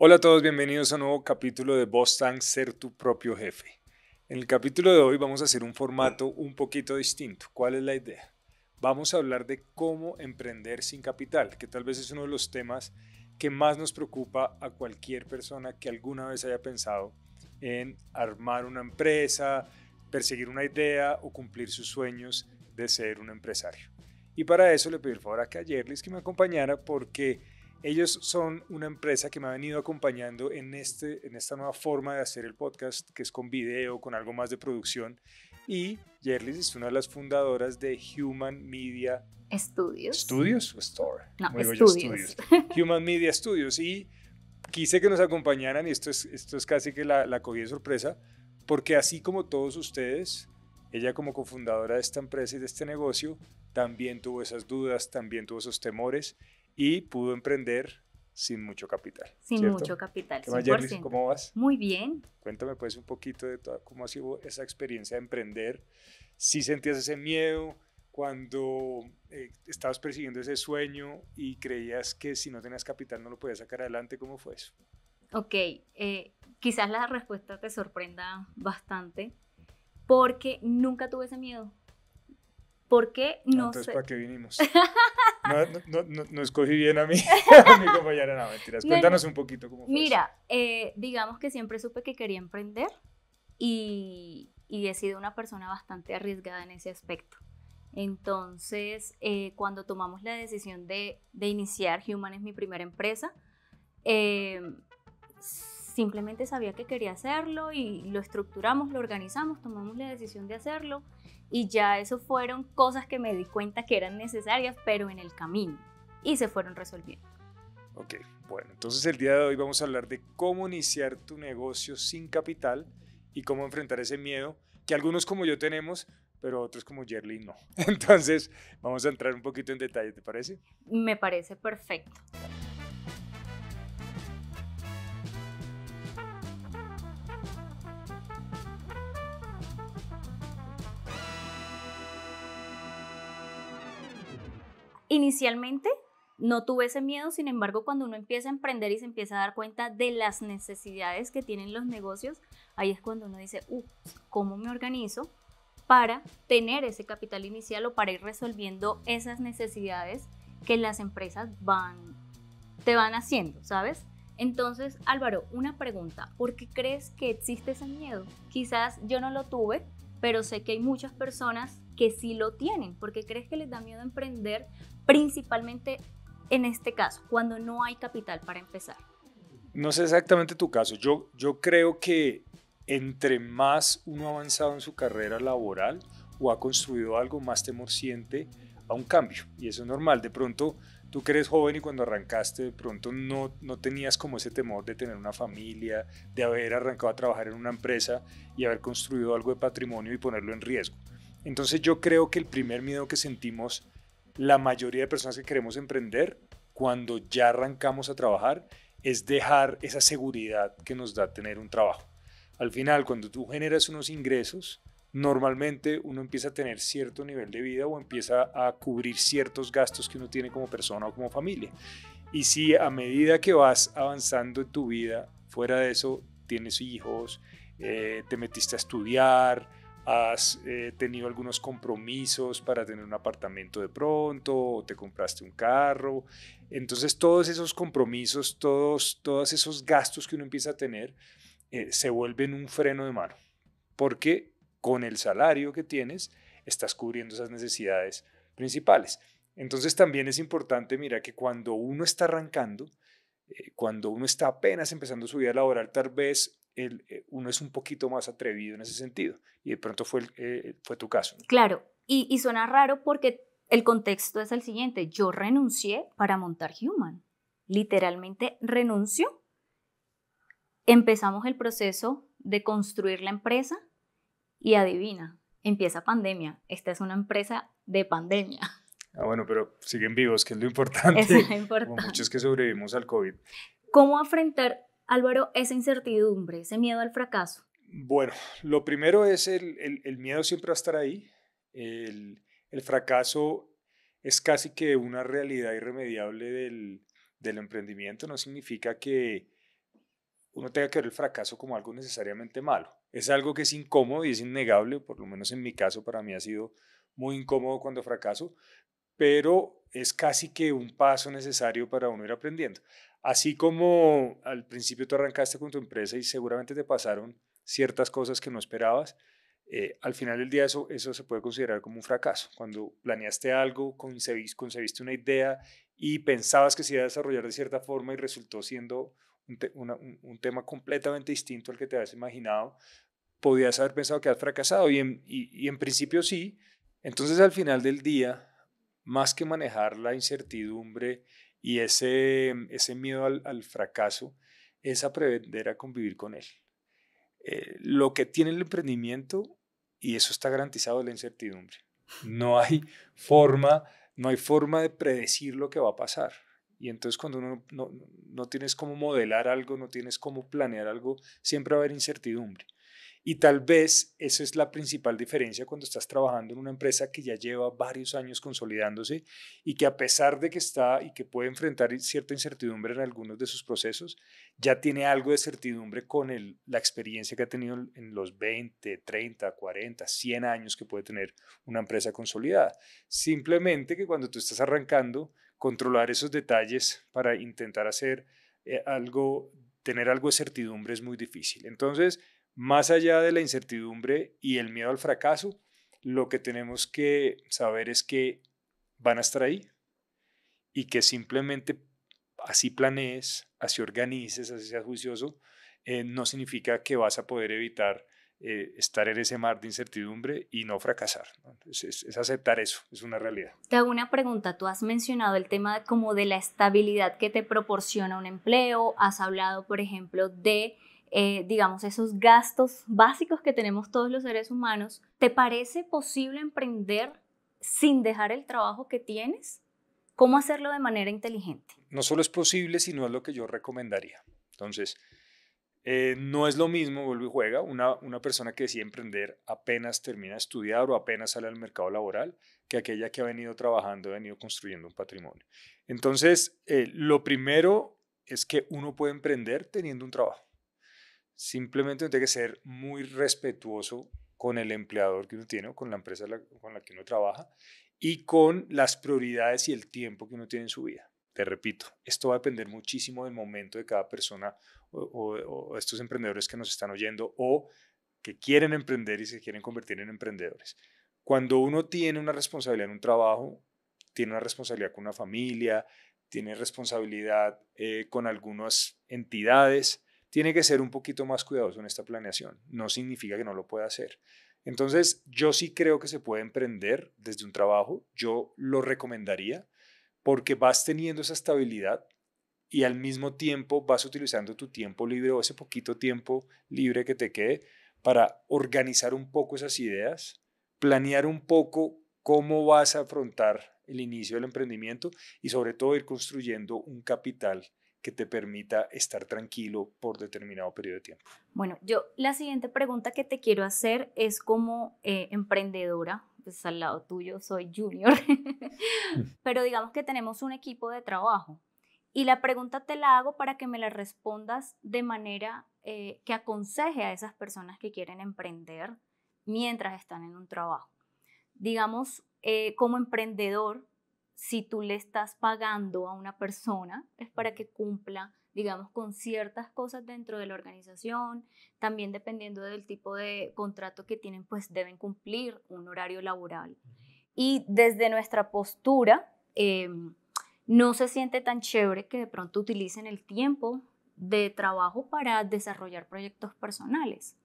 Hola a todos, bienvenidos a un nuevo capítulo de Boss Tank, Ser tu propio jefe. En el capítulo de hoy vamos a hacer un formato un poquito distinto. ¿Cuál es la idea? Vamos a hablar de cómo emprender sin capital, que tal vez es uno de los temas que más nos preocupa a cualquier persona que alguna vez haya pensado en armar una empresa, perseguir una idea o cumplir sus sueños de ser un empresario. Y para eso le pedí el favor a Kayerlis que me acompañara porque ellos son una empresa que me ha venido acompañando en esta nueva forma de hacer el podcast, que es con video, con algo más de producción. Y Yerlis es una de las fundadoras de Human Media Estudios. Studios o Store. No, Como digo yo, estudios. Studios. Human Media Studios. Y quise que nos acompañaran, y esto es casi que la cogí de sorpresa, porque así como todos ustedes, ella como cofundadora de esta empresa y de este negocio, también tuvo esas dudas, también tuvo esos temores y pudo emprender sin mucho capital, Sin ¿cierto? mucho capital, ¿Qué más, cien por Jerlis? ciento. ¿Cómo vas? Muy bien. Cuéntame pues un poquito de cómo ha sido esa experiencia de emprender. Si sentías ese miedo cuando estabas persiguiendo ese sueño y creías que si no tenías capital no lo podías sacar adelante, ¿cómo fue eso? Ok, quizás la respuesta te sorprenda bastante porque nunca tuve ese miedo. ¿Por qué? No Entonces, sé. ¿para qué vinimos? No escogí bien a mí, a mi compañera, no, mentiras. No, no. Cuéntanos un poquito cómo fue eso. Mira, digamos que siempre supe que quería emprender y he sido una persona bastante arriesgada en ese aspecto. Entonces, cuando tomamos la decisión de iniciar, Human es mi primera empresa, eh, simplemente sabía que quería hacerlo y lo estructuramos, lo organizamos, tomamos la decisión de hacerlo y ya eso fueron cosas que me di cuenta que eran necesarias, pero en el camino y se fueron resolviendo. Ok, bueno, entonces el día de hoy vamos a hablar de cómo iniciar tu negocio sin capital y cómo enfrentar ese miedo que algunos como yo tenemos, pero otros como Jerry no. Entonces, vamos a entrar un poquito en detalle, ¿te parece? Me parece perfecto. Dale. Inicialmente no tuve ese miedo, sin embargo, cuando uno empieza a emprender y se empieza a dar cuenta de las necesidades que tienen los negocios, ahí es cuando uno dice, ¿cómo me organizo para tener ese capital inicial o para ir resolviendo esas necesidades que las empresas te van haciendo, ¿sabes? Entonces, Álvaro, una pregunta, ¿por qué crees que existe ese miedo? Quizás yo no lo tuve, pero sé que hay muchas personas que sí lo tienen. ¿Por qué crees que les da miedo emprender, principalmente en este caso, cuando no hay capital para empezar? No sé exactamente tu caso. Yo creo que entre más uno ha avanzado en su carrera laboral o ha construido algo, más temor siente a un cambio. Y eso es normal. De pronto, tú que eres joven y cuando arrancaste, de pronto no tenías como ese temor de tener una familia, de haber arrancado a trabajar en una empresa y haber construido algo de patrimonio y ponerlo en riesgo. Entonces yo creo que el primer miedo que sentimos la mayoría de personas que queremos emprender, cuando ya arrancamos a trabajar, es dejar esa seguridad que nos da tener un trabajo. Al final, cuando tú generas unos ingresos, normalmente uno empieza a tener cierto nivel de vida o empieza a cubrir ciertos gastos que uno tiene como persona o como familia. Y si a medida que vas avanzando en tu vida, fuera de eso, tienes hijos, te metiste a estudiar, has tenido algunos compromisos para tener un apartamento de pronto, o te compraste un carro. Entonces todos esos compromisos, todos esos gastos que uno empieza a tener, se vuelven un freno de mano, porque con el salario que tienes estás cubriendo esas necesidades principales. Entonces también es importante, mira, que cuando uno está arrancando, cuando uno está apenas empezando su vida laboral, tal vez uno es un poquito más atrevido en ese sentido. Y de pronto fue tu caso, ¿no? Claro, y suena raro porque el contexto es el siguiente. Yo renuncié para montar Human. Literalmente renuncio. Empezamos el proceso de construir la empresa y adivina, empieza pandemia. Esta es una empresa de pandemia. Ah, bueno, pero siguen vivos, que es lo Eso importante, es como muchos importante. que sobrevivimos al COVID. ¿Cómo afrontar, Álvaro, esa incertidumbre, ese miedo al fracaso? Bueno, lo primero es el miedo siempre va a estar ahí. El fracaso es casi que una realidad irremediable del emprendimiento. No significa uno tenga que ver el fracaso como algo necesariamente malo. Es algo que es incómodo y es innegable, por lo menos en mi caso, para mí ha sido muy incómodo cuando fracaso, pero es casi que un paso necesario para uno ir aprendiendo. Así como al principio tú arrancaste con tu empresa y seguramente te pasaron ciertas cosas que no esperabas, al final del día eso se puede considerar como un fracaso. Cuando planeaste algo, concebiste una idea y pensabas que se iba a desarrollar de cierta forma y resultó siendo un tema completamente distinto al que te habías imaginado, podías haber pensado que has fracasado y en principio sí. Entonces al final del día, más que manejar la incertidumbre y ese miedo al fracaso, es aprender a convivir con él. Lo que tiene el emprendimiento, y eso está garantizado, es la incertidumbre. No hay forma, no hay forma de predecir lo que va a pasar. Y entonces cuando uno no tienes cómo modelar algo, no tienes cómo planear algo, siempre va a haber incertidumbre. Y tal vez esa es la principal diferencia cuando estás trabajando en una empresa que ya lleva varios años consolidándose y que a pesar de que está y que puede enfrentar cierta incertidumbre en algunos de sus procesos, ya tiene algo de certidumbre con la experiencia que ha tenido en los 20, 30, 40, 100 años que puede tener una empresa consolidada. Simplemente que cuando tú estás arrancando, controlar esos detalles para intentar hacer tener algo de certidumbre es muy difícil. Entonces, más allá de la incertidumbre y el miedo al fracaso, lo que tenemos que saber es que van a estar ahí y que simplemente así planees, así organices, así seas juicioso, no significa que vas a poder evitar estar en ese mar de incertidumbre y no fracasar, ¿no? Es aceptar eso, es una realidad. Te hago una pregunta, tú has mencionado el tema como de la estabilidad que te proporciona un empleo, has hablado, por ejemplo, de, digamos, esos gastos básicos que tenemos todos los seres humanos. ¿Te parece posible emprender sin dejar el trabajo que tienes? ¿Cómo hacerlo de manera inteligente? No solo es posible, sino es lo que yo recomendaría. Entonces, no es lo mismo, vuelve y juega, una persona que decide emprender apenas termina de estudiar o apenas sale al mercado laboral, que aquella que ha venido trabajando, ha venido construyendo un patrimonio. Entonces, lo primero es que uno puede emprender teniendo un trabajo. Simplemente tiene que ser muy respetuoso con el empleador que uno tiene o con la empresa con la que uno trabaja y con las prioridades y el tiempo que uno tiene en su vida. Te repito, esto va a depender muchísimo del momento de cada persona o estos emprendedores que nos están oyendo o que quieren emprender y se quieren convertir en emprendedores. Cuando uno tiene una responsabilidad en un trabajo, tiene una responsabilidad con una familia, tiene responsabilidad con algunas entidades, tiene que ser un poquito más cuidadoso en esta planeación. No significa que no lo pueda hacer. Entonces, yo sí creo que se puede emprender desde un trabajo. Yo lo recomendaría porque vas teniendo esa estabilidad y al mismo tiempo vas utilizando tu tiempo libre o ese poquito tiempo libre que te quede para organizar un poco esas ideas, planear un poco cómo vas a afrontar el inicio del emprendimiento y sobre todo ir construyendo un capital que te permita estar tranquilo por determinado periodo de tiempo. Bueno, yo la siguiente pregunta que te quiero hacer es como emprendedora, pues al lado tuyo soy junior, pero digamos que tenemos un equipo de trabajo y la pregunta te la hago para que me la respondas de manera que aconseje a esas personas que quieren emprender mientras están en un trabajo. Digamos, como emprendedor, si tú le estás pagando a una persona, es para que cumpla, digamos, con ciertas cosas dentro de la organización. También dependiendo del tipo de contrato que tienen, pues deben cumplir un horario laboral. Y desde nuestra postura, no se siente tan chévere que de pronto utilicen el tiempo de trabajo para desarrollar proyectos personales.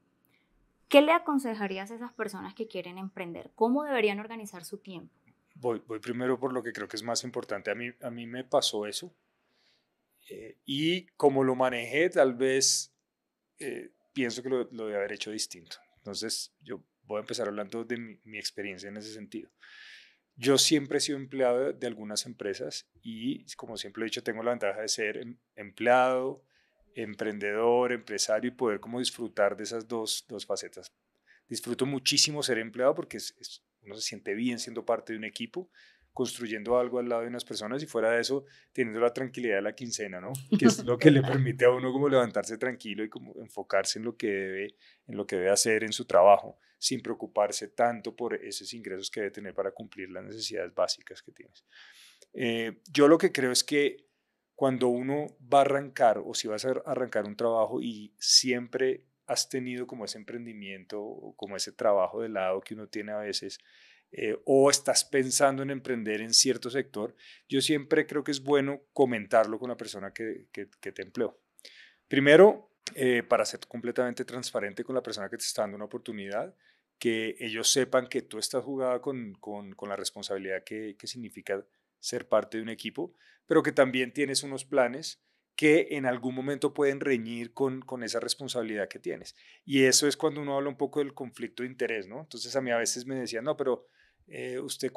¿Qué le aconsejarías a esas personas que quieren emprender? ¿Cómo deberían organizar su tiempo? Voy primero por lo que creo que es más importante. A mí me pasó eso y como lo manejé, tal vez pienso que lo debe haber hecho distinto. Entonces, yo voy a empezar hablando de mi experiencia en ese sentido. Yo siempre he sido empleado de algunas empresas y, como siempre he dicho, tengo la ventaja de ser empleado, emprendedor, empresario y poder como disfrutar de esas dos facetas. Disfruto muchísimo ser empleado porque uno se siente bien siendo parte de un equipo. construyendo algo al lado de unas personas y fuera de eso teniendo la tranquilidad de la quincena, ¿no? Que es lo que le permite a uno como levantarse tranquilo y como enfocarse en lo que debe hacer en su trabajo, sin preocuparse tanto por esos ingresos que debe tener para cumplir las necesidades básicas que tienes. Yo lo que creo es que cuando uno va a arrancar o si vas a arrancar un trabajo y siempre has tenido como ese emprendimiento o como ese trabajo de lado que uno tiene a veces, o estás pensando en emprender en cierto sector, yo siempre creo que es bueno comentarlo con la persona que te empleó. Primero, para ser completamente transparente con la persona que te está dando una oportunidad, que ellos sepan que tú estás jugada con la responsabilidad que significa ser parte de un equipo, pero que también tienes unos planes que en algún momento pueden reñir con esa responsabilidad que tienes. Y eso es cuando uno habla un poco del conflicto de interés, ¿no? Entonces a mí a veces me decían, no, pero usted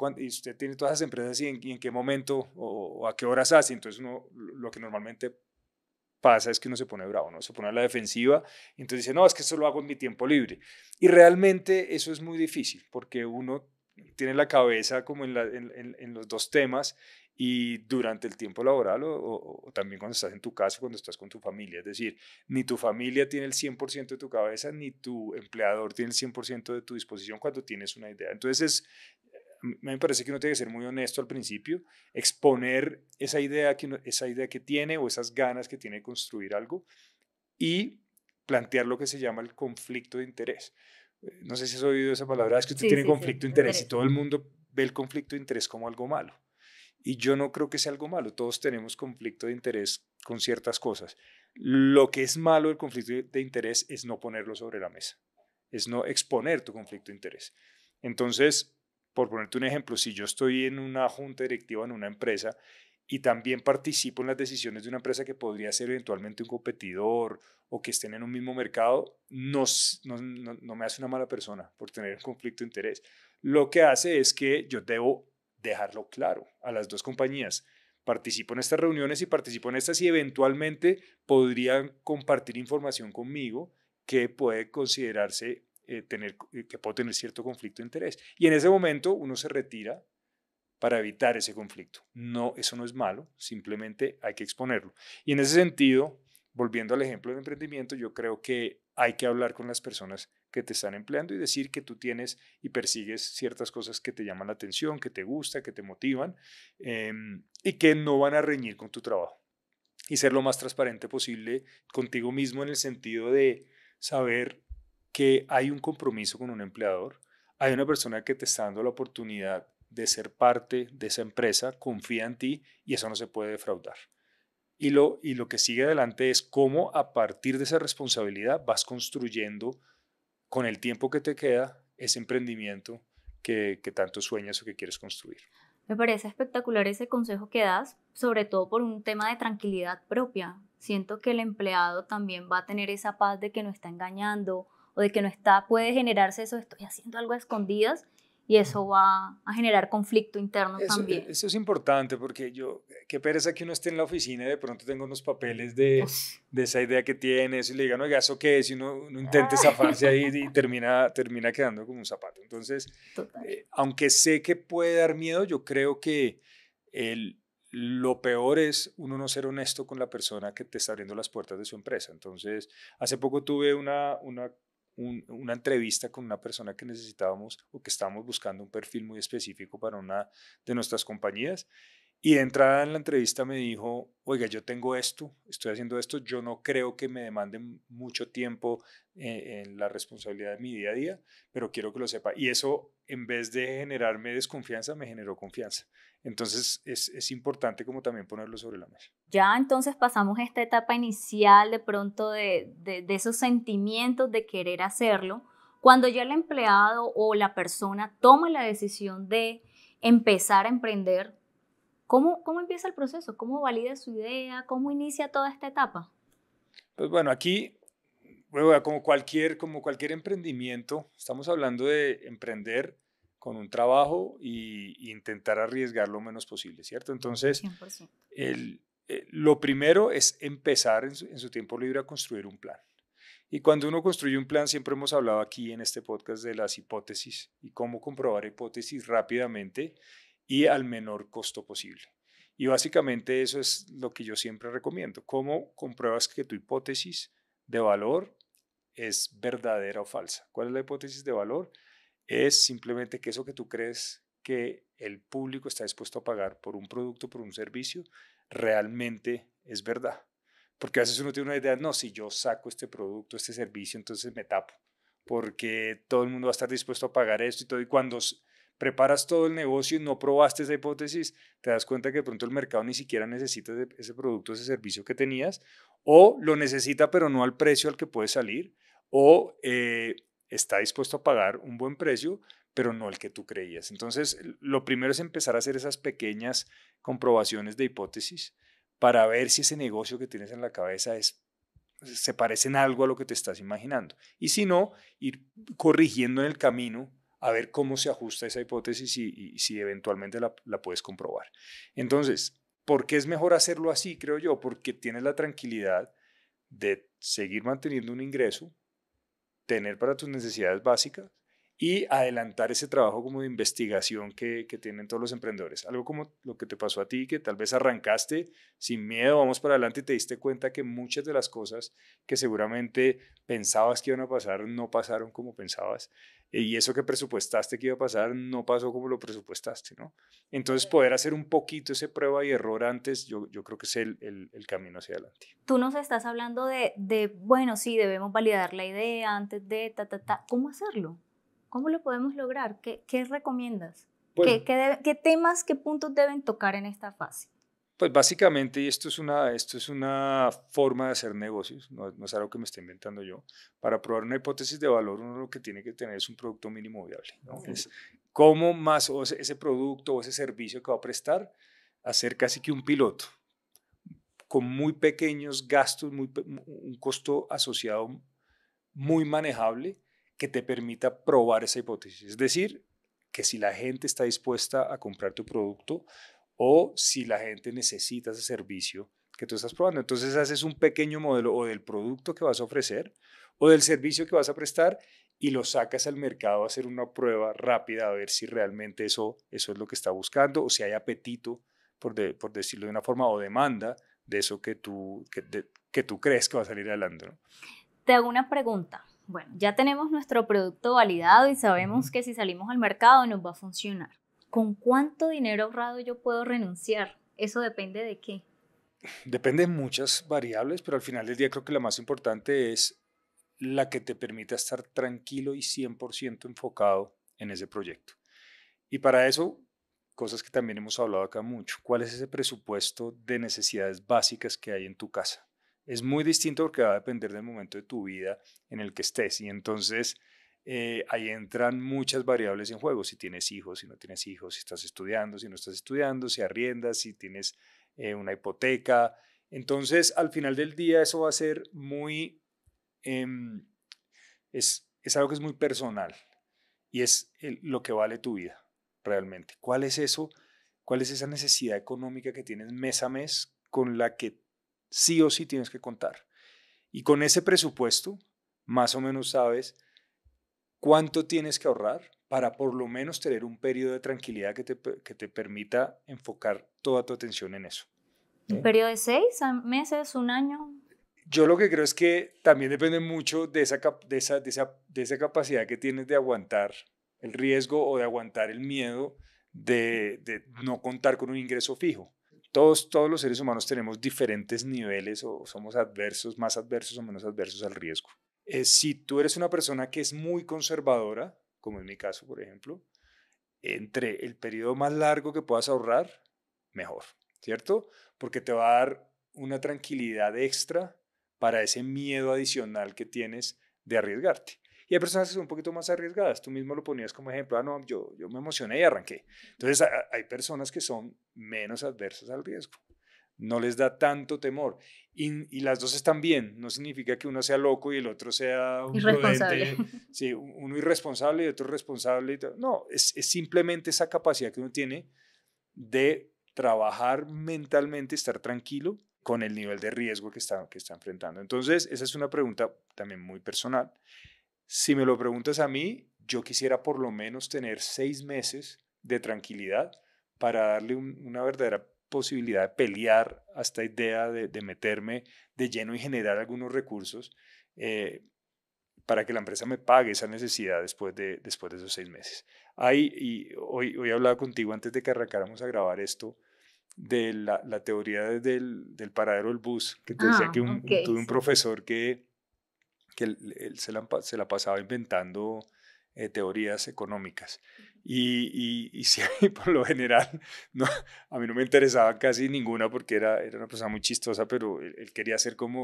tiene todas esas empresas y en qué momento o a qué horas hace. Entonces uno lo que normalmente pasa es que uno se pone bravo, ¿no? Se pone a la defensiva y entonces dice, no, es que eso lo hago en mi tiempo libre. Y realmente eso es muy difícil porque uno tiene la cabeza como en los dos temas y durante el tiempo laboral o también cuando estás en tu casa, cuando estás con tu familia. Es decir, ni tu familia tiene el 100% de tu cabeza, ni tu empleador tiene el 100% de tu disposición cuando tienes una idea. Entonces, me parece que uno tiene que ser muy honesto al principio, exponer esa idea que tiene o esas ganas que tiene de construir algo y plantear lo que se llama el conflicto de interés. No sé si has oído esa palabra, es que usted Sí, tiene sí, sí, conflicto de me interés y interesa. todo el mundo ve el conflicto de interés como algo malo. Y yo no creo que sea algo malo, todos tenemos conflicto de interés con ciertas cosas. Lo que es malo del conflicto de interés es no ponerlo sobre la mesa, es no exponer tu conflicto de interés. Entonces, por ponerte un ejemplo, si yo estoy en una junta directiva en una empresa y también participo en las decisiones de una empresa que podría ser eventualmente un competidor o que estén en un mismo mercado, no me hace una mala persona por tener un conflicto de interés. Lo que hace es que yo debo dejarlo claro a las dos compañías. Participo en estas reuniones y participo en estas y eventualmente podrían compartir información conmigo que puede considerarse que puedo tener cierto conflicto de interés. Y en ese momento uno se retira para evitar ese conflicto. No, eso no es malo, simplemente hay que exponerlo. Y en ese sentido, volviendo al ejemplo del emprendimiento, yo creo que hay que hablar con las personas que te están empleando y decir que tú tienes y persigues ciertas cosas que te llaman la atención, que te gusta, que te motivan y que no van a reñir con tu trabajo. Y ser lo más transparente posible contigo mismo en el sentido de saber que hay un compromiso con un empleador, hay una persona que te está dando la oportunidad de ser parte de esa empresa, confía en ti y eso no se puede defraudar. Y lo que sigue adelante es cómo a partir de esa responsabilidad vas construyendo con el tiempo que te queda ese emprendimiento que tanto sueñas o que quieres construir. Me parece espectacular ese consejo que das, sobre todo por un tema de tranquilidad propia. Siento que el empleado también va a tener esa paz de que no está engañando o de que no está, puede generarse eso, estoy haciendo algo a escondidas y eso va a generar conflicto interno también. Eso es importante porque qué pereza que uno esté en la oficina y de pronto tenga unos papeles de esa idea que tienes y le digan, oiga, ¿eso qué es? Y uno intente zafarse ahí y termina quedando como un zapato. Entonces, Total. aunque sé que puede dar miedo, yo creo que el, lo peor es uno no ser honesto con la persona que te está abriendo las puertas de su empresa. Entonces, hace poco tuve una entrevista con una persona que necesitábamos o que estábamos buscando un perfil muy específico para una de nuestras compañías. Y de entrada en la entrevista me dijo, oiga, yo tengo esto, estoy haciendo esto, yo no creo que me demanden mucho tiempo en la responsabilidad de mi día a día, pero quiero que lo sepa. Y eso, en vez de generarme desconfianza, me generó confianza. Entonces, es importante como también ponerlo sobre la mesa. Ya entonces pasamos esta etapa inicial de pronto de esos sentimientos de querer hacerlo. Cuando ya el empleado o la persona toma la decisión de empezar a emprender, ¿cómo empieza el proceso? ¿Cómo valida su idea? ¿Cómo inicia toda esta etapa? Pues bueno, aquí, bueno, como cualquier emprendimiento, estamos hablando de emprender con un trabajo y intentar arriesgar lo menos posible, ¿cierto? Entonces, 100%. lo primero es empezar en su tiempo libre a construir un plan. Y cuando uno construye un plan, siempre hemos hablado aquí en este podcast de las hipótesis y cómo comprobar hipótesis rápidamente y al menor costo posible. Y básicamente eso es lo que yo siempre recomiendo. ¿Cómo compruebas que tu hipótesis de valor es verdadera o falsa? ¿Cuál es la hipótesis de valor? Es simplemente que eso que tú crees que el público está dispuesto a pagar por un producto, por un servicio, realmente es verdad. Porque a veces uno tiene una idea, no, si yo saco este producto, este servicio, entonces me tapo, porque todo el mundo va a estar dispuesto a pagar esto y todo. Y cuando preparas todo el negocio y no probaste esa hipótesis, te das cuenta que de pronto el mercado ni siquiera necesita ese producto, ese servicio que tenías, o lo necesita pero no al precio al que puede salir, o está dispuesto a pagar un buen precio, pero no el que tú creías. Entonces, lo primero es empezar a hacer esas pequeñas comprobaciones de hipótesis para ver si ese negocio que tienes en la cabeza se parece en algo a lo que te estás imaginando. Y si no, ir corrigiendo en el camino a ver cómo se ajusta esa hipótesis y si eventualmente la puedes comprobar. Entonces, ¿por qué es mejor hacerlo así, creo yo? Porque tienes la tranquilidad de seguir manteniendo un ingreso, tener para tus necesidades básicas y adelantar ese trabajo como de investigación que tienen todos los emprendedores. Algo como lo que te pasó a ti, que tal vez arrancaste sin miedo, vamos para adelante y te diste cuenta que muchas de las cosas que seguramente pensabas que iban a pasar no pasaron como pensabas. Y eso que presupuestaste que iba a pasar no pasó como lo presupuestaste, ¿no? Entonces poder hacer un poquito ese prueba y error antes, yo creo que es el camino hacia adelante. Tú nos estás hablando bueno, sí, debemos validar la idea antes de ¿Cómo hacerlo? ¿Cómo lo podemos lograr? ¿Qué recomiendas? Pues ¿Qué temas, qué puntos deben tocar en esta fase? Pues básicamente, y esto es una forma de hacer negocios, no es algo que me esté inventando yo. Para probar una hipótesis de valor, uno lo que tiene que tener es un producto mínimo viable, ¿no? Sí. Es cómo más o ese producto o ese servicio que va a prestar, hacer casi que un piloto, con muy pequeños gastos, un costo asociado muy manejable que te permita probar esa hipótesis. Es decir, que si la gente está dispuesta a comprar tu producto o si la gente necesita ese servicio que tú estás probando. Entonces haces un pequeño modelo o del producto que vas a ofrecer o del servicio que vas a prestar y lo sacas al mercado a hacer una prueba rápida a ver si realmente eso es lo que está buscando o si hay apetito, por decirlo de una forma, o demanda de eso que tú crees que va a salir adelante, ¿no? Te hago una pregunta. Bueno, ya tenemos nuestro producto validado y sabemos que si salimos al mercado nos va a funcionar. ¿Con cuánto dinero ahorrado yo puedo renunciar? ¿Eso depende de qué? Depende de muchas variables, pero al final del día creo que la más importante es la que te permita estar tranquilo y 100% enfocado en ese proyecto. Y para eso, cosas que también hemos hablado acá mucho, ¿cuál es ese presupuesto de necesidades básicas que hay en tu casa? Es muy distinto porque va a depender del momento de tu vida en el que estés y entonces ahí entran muchas variables en juego, si tienes hijos, si no tienes hijos, si estás estudiando, si no estás estudiando, si arriendas, si tienes una hipoteca. Entonces, al final del día eso va a ser em, es algo que es muy personal y es lo que vale tu vida realmente. ¿Cuál es eso? ¿Cuál es esa necesidad económica que tienes mes a mes con la que sí o sí tienes que contar? Y con ese presupuesto, más o menos sabes cuánto tienes que ahorrar para por lo menos tener un periodo de tranquilidad que te permita enfocar toda tu atención en eso. ¿Un ¿Sí? periodo de 6 meses, un año? Yo lo que creo es que también depende mucho de esa capacidad que tienes de aguantar el riesgo o de aguantar el miedo de no contar con un ingreso fijo. Todos los seres humanos tenemos diferentes niveles o somos adversos, más adversos o menos adversos al riesgo. Si tú eres una persona que es muy conservadora, como en mi caso, por ejemplo, entre el periodo más largo que puedas ahorrar, mejor, ¿cierto? Porque te va a dar una tranquilidad extra para ese miedo adicional que tienes de arriesgarte. Y hay personas que son un poquito más arriesgadas. Tú mismo lo ponías como ejemplo. Ah, no, yo me emocioné y arranqué. Entonces, hay personas que son menos adversas al riesgo. No les da tanto temor. Y las dos están bien. No significa que uno sea loco y el otro sea un Irresponsable. prudente, sí, uno irresponsable y otro responsable. No, es simplemente esa capacidad que uno tiene de trabajar mentalmente, estar tranquilo con el nivel de riesgo que está enfrentando. Entonces, esa es una pregunta también muy personal. Si me lo preguntas a mí, yo quisiera por lo menos tener 6 meses de tranquilidad para darle una verdadera posibilidad de pelear a esta idea de meterme de lleno y generar algunos recursos para que la empresa me pague esa necesidad después de esos 6 meses. Y hoy hablaba contigo antes de que arrancáramos a grabar esto de la teoría del paradero del bus, que te decía que Ok, tuve un sí. profesor que él se la pasaba inventando teorías económicas. Y sí, por lo general, no, a mí no me interesaba casi ninguna porque era una persona muy chistosa, pero él quería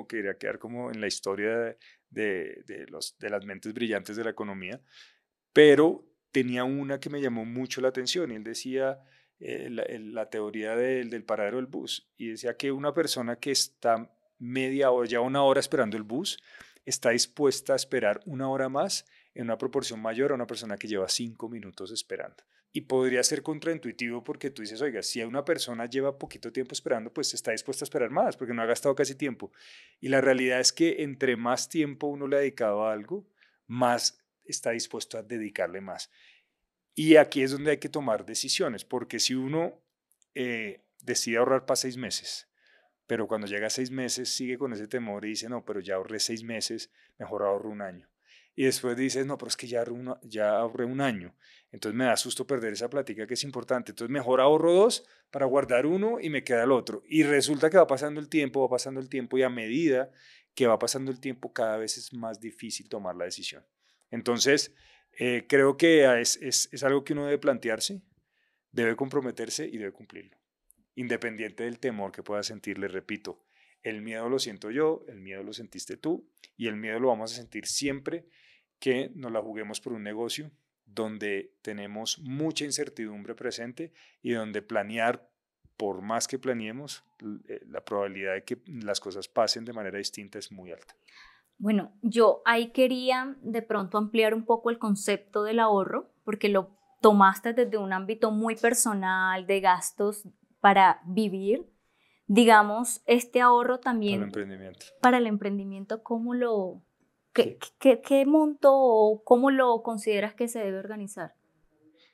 quería quedar como en la historia de las mentes brillantes de la economía, pero tenía una que me llamó mucho la atención y él decía la teoría del paradero del bus y decía que una persona que está media hora, ya una hora esperando el bus, está dispuesta a esperar una hora más en una proporción mayor a una persona que lleva 5 minutos esperando. Y podría ser contraintuitivo porque tú dices, oiga, si una persona lleva poquito tiempo esperando, pues está dispuesta a esperar más porque no ha gastado casi tiempo. Y la realidad es que entre más tiempo uno le ha dedicado a algo, más está dispuesto a dedicarle más. Y aquí es donde hay que tomar decisiones, porque si uno decide ahorrar para 6 meses, pero cuando llega a 6 meses sigue con ese temor y dice, no, pero ya ahorré 6 meses, mejor ahorro un año. Y después dices, no, pero es que ya ahorré un año. Entonces me da susto perder esa plática que es importante. Entonces mejor ahorro 2 para guardar uno y me queda el otro. Y resulta que va pasando el tiempo, va pasando el tiempo y a medida que va pasando el tiempo cada vez es más difícil tomar la decisión. Entonces creo que es algo que uno debe plantearse, debe comprometerse y debe cumplirlo independiente del temor que pueda sentir, le repito, el miedo lo siento yo, el miedo lo sentiste tú y el miedo lo vamos a sentir siempre que nos la juguemos por un negocio donde tenemos mucha incertidumbre presente y donde planear, por más que planeemos, la probabilidad de que las cosas pasen de manera distinta es muy alta. Bueno, yo ahí quería de pronto ampliar un poco el concepto del ahorro, porque lo tomaste desde un ámbito muy personal de gastos para vivir. Digamos, este ahorro Para el también emprendimiento. para el emprendimiento, Sí. ¿qué monto o cómo lo consideras que se debe organizar?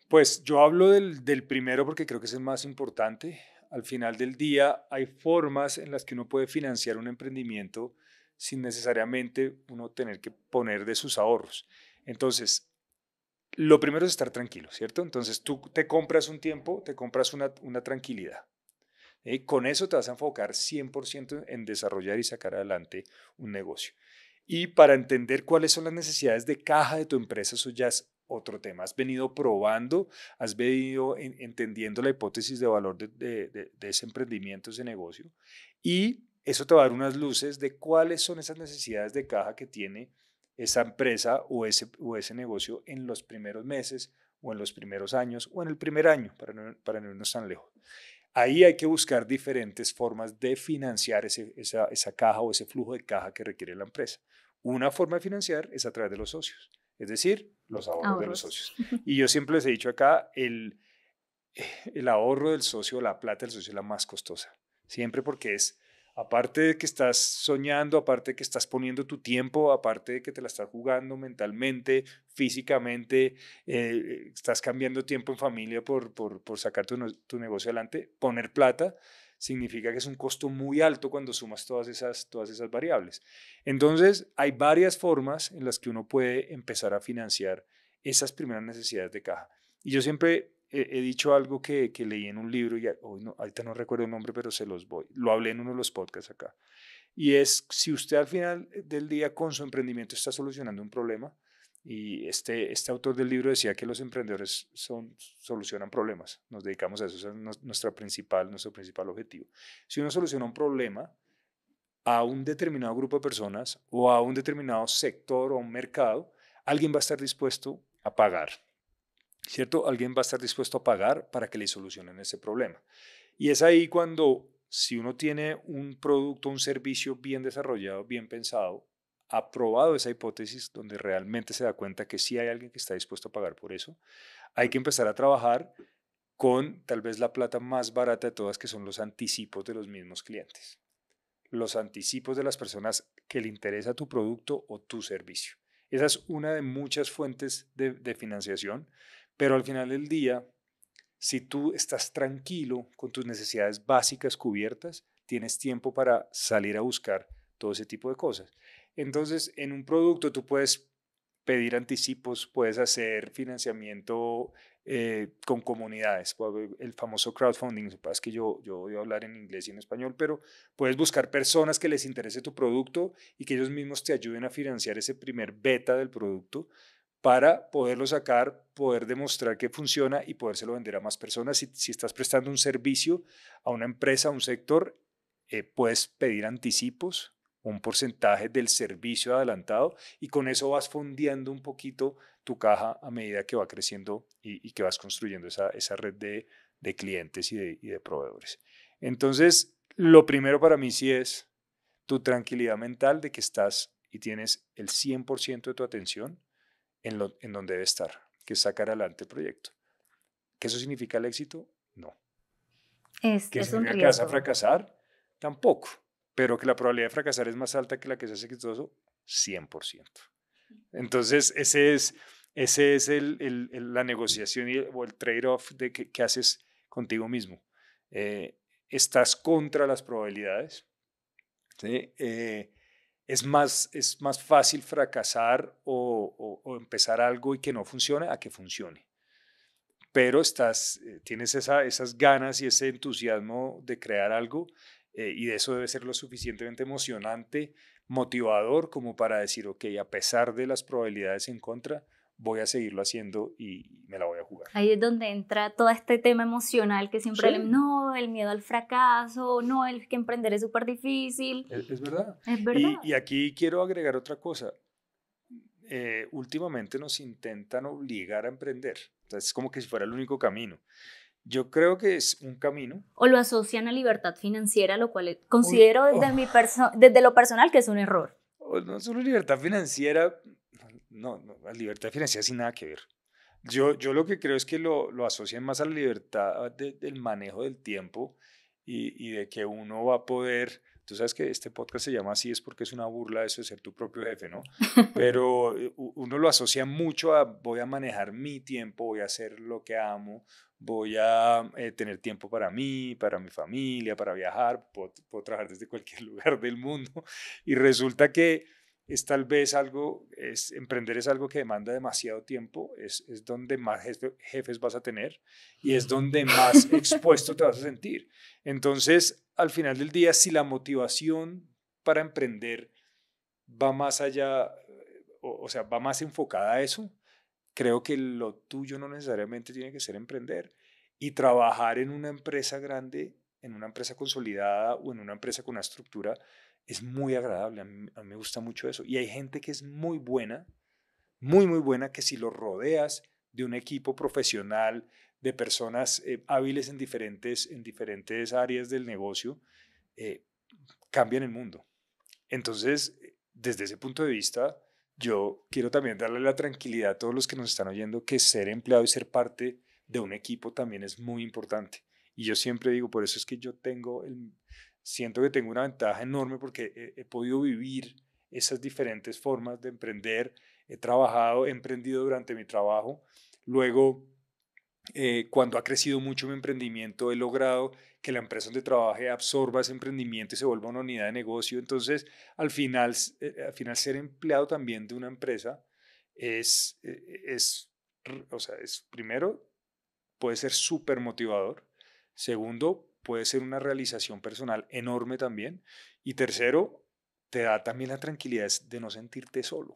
Pues yo hablo del primero porque creo que es el más importante. Al final del día hay formas en las que uno puede financiar un emprendimiento sin necesariamente uno tener que poner de sus ahorros. Entonces, lo primero es estar tranquilo, ¿cierto? Entonces tú te compras un tiempo, te compras una tranquilidad. Con eso te vas a enfocar 100% en desarrollar y sacar adelante un negocio. Y para entender cuáles son las necesidades de caja de tu empresa, eso ya es otro tema. Has venido probando, has venido entendiendo la hipótesis de valor de ese emprendimiento, ese negocio. Y eso te va a dar unas luces de cuáles son esas necesidades de caja que tiene esa empresa o ese negocio en los primeros meses o en los primeros años o en el primer año, para no irnos tan lejos. Ahí hay que buscar diferentes formas de financiar esa caja o ese flujo de caja que requiere la empresa. Una forma de financiar es a través de los socios, es decir, los ahorros de los Ahorros. socios. Y yo siempre les he dicho acá, el ahorro del socio, la plata del socio es la más costosa. Siempre porque aparte de que estás soñando, aparte de que estás poniendo tu tiempo, aparte de que te la estás jugando mentalmente, físicamente, estás cambiando tiempo en familia por sacar tu negocio adelante, poner plata significa que es un costo muy alto cuando sumas todas esas variables. Entonces, hay varias formas en las que uno puede empezar a financiar esas primeras necesidades de caja. Y yo siempre he dicho algo que leí en un libro, y hoy no, ahorita no recuerdo el nombre, pero lo hablé en uno de los podcasts acá. Y es, si usted al final del día con su emprendimiento está solucionando un problema, y este autor del libro decía que los emprendedores solucionan problemas, nos dedicamos a eso, ese es nuestro principal objetivo. Si uno soluciona un problema a un determinado grupo de personas o a un determinado sector o a un mercado, alguien va a estar dispuesto a pagar. ¿Cierto? Alguien va a estar dispuesto a pagar para que le solucionen ese problema. Y es ahí cuando, si uno tiene un producto, un servicio bien desarrollado, bien pensado, ha probado esa hipótesis donde realmente se da cuenta que sí hay alguien que está dispuesto a pagar por eso, hay que empezar a trabajar con tal vez la plata más barata de todas, que son los anticipos de los mismos clientes. Los anticipos de las personas que le interesa tu producto o tu servicio. Esa es una de muchas fuentes de financiación, pero al final del día, Si tú estás tranquilo con tus necesidades básicas cubiertas, tienes tiempo para salir a buscar todo ese tipo de cosas. Entonces, en un producto tú puedes pedir anticipos, puedes hacer financiamiento con comunidades, el famoso crowdfunding. Lo que pasa es que yo voy a hablar en inglés y en español, pero puedes buscar personas que les interese tu producto y que ellos mismos te ayuden a financiar ese primer beta del producto para poderlo sacar, poder demostrar que funciona y podérselo vender a más personas. Si estás prestando un servicio a una empresa, a un sector, puedes pedir anticipos, un porcentaje del servicio adelantado y con eso vas fondeando un poquito tu caja a medida que va creciendo y que vas construyendo esa red de clientes y de proveedores. Entonces, lo primero para mí sí es tu tranquilidad mental de que estás y tienes el 100% de tu atención en donde debe estar, que es sacar adelante el proyecto. ¿Que eso significa el éxito? No. ¿Que Es un significa que vas a riesgo. fracasar? Tampoco. Pero que la probabilidad de fracasar es más alta que la que seas exitoso, 100%. Entonces, ese es la negociación o el trade-off de que haces contigo mismo. Estás contra las probabilidades, ¿sí? Es más fácil fracasar o empezar algo y que no funcione a que funcione. Pero tienes esas ganas y ese entusiasmo de crear algo y de eso debe ser lo suficientemente emocionante, motivador como para decir, ok, a pesar de las probabilidades en contra, voy a seguirlo haciendo y me la voy a jugar. Ahí es donde entra todo este tema emocional que siempre Sí, no, el miedo al fracaso, no, el que emprender es súper difícil. es verdad. Es verdad. Y aquí quiero agregar otra cosa. Últimamente nos intentan obligar a emprender. Entonces, es como que si fuera el único camino. Yo creo que es un camino. O lo asocian a libertad financiera, lo cual o- considero o- desde lo personal que es un error. o no solo libertad financiera, no, la libertad financiera sin nada que ver. Yo lo que creo es que lo asocian más a la libertad del manejo del tiempo y de que uno va a poder, tú sabes que este podcast se llama así es porque es una burla de eso de ser tu propio jefe, ¿no? Pero uno lo asocia mucho a voy a manejar mi tiempo, voy a hacer lo que amo, voy a tener tiempo para mí, para mi familia, para viajar, puedo trabajar desde cualquier lugar del mundo y resulta que es tal vez emprender es algo que demanda demasiado tiempo, es donde más jefes vas a tener y es donde más expuesto te vas a sentir. Entonces, al final del día, si la motivación para emprender va más allá, o sea, va más enfocada a eso, creo que lo tuyo no necesariamente tiene que ser emprender y trabajar en una empresa grande, en una empresa consolidada o en una empresa con una estructura es muy agradable. A mí me gusta mucho eso. Y hay gente que es muy buena, muy buena, que si lo rodeas de un equipo profesional, de personas hábiles en diferentes áreas del negocio, eh, cambian el mundo. Entonces, desde ese punto de vista, yo quiero también darle la tranquilidad a todos los que nos están oyendo que ser empleado y ser parte de un equipo también es muy importante. Y yo siempre digo, por eso es que siento que tengo una ventaja enorme porque he podido vivir esas diferentes formas de emprender. He trabajado, he emprendido durante mi trabajo. Luego, cuando ha crecido mucho mi emprendimiento, he logrado que la empresa donde trabaje absorba ese emprendimiento y se vuelva una unidad de negocio. Entonces, al final ser empleado también de una empresa o sea, primero, puede ser súper motivador. Segundo, puede ser una realización personal enorme también. Y tercero, te da también la tranquilidad de no sentirte solo,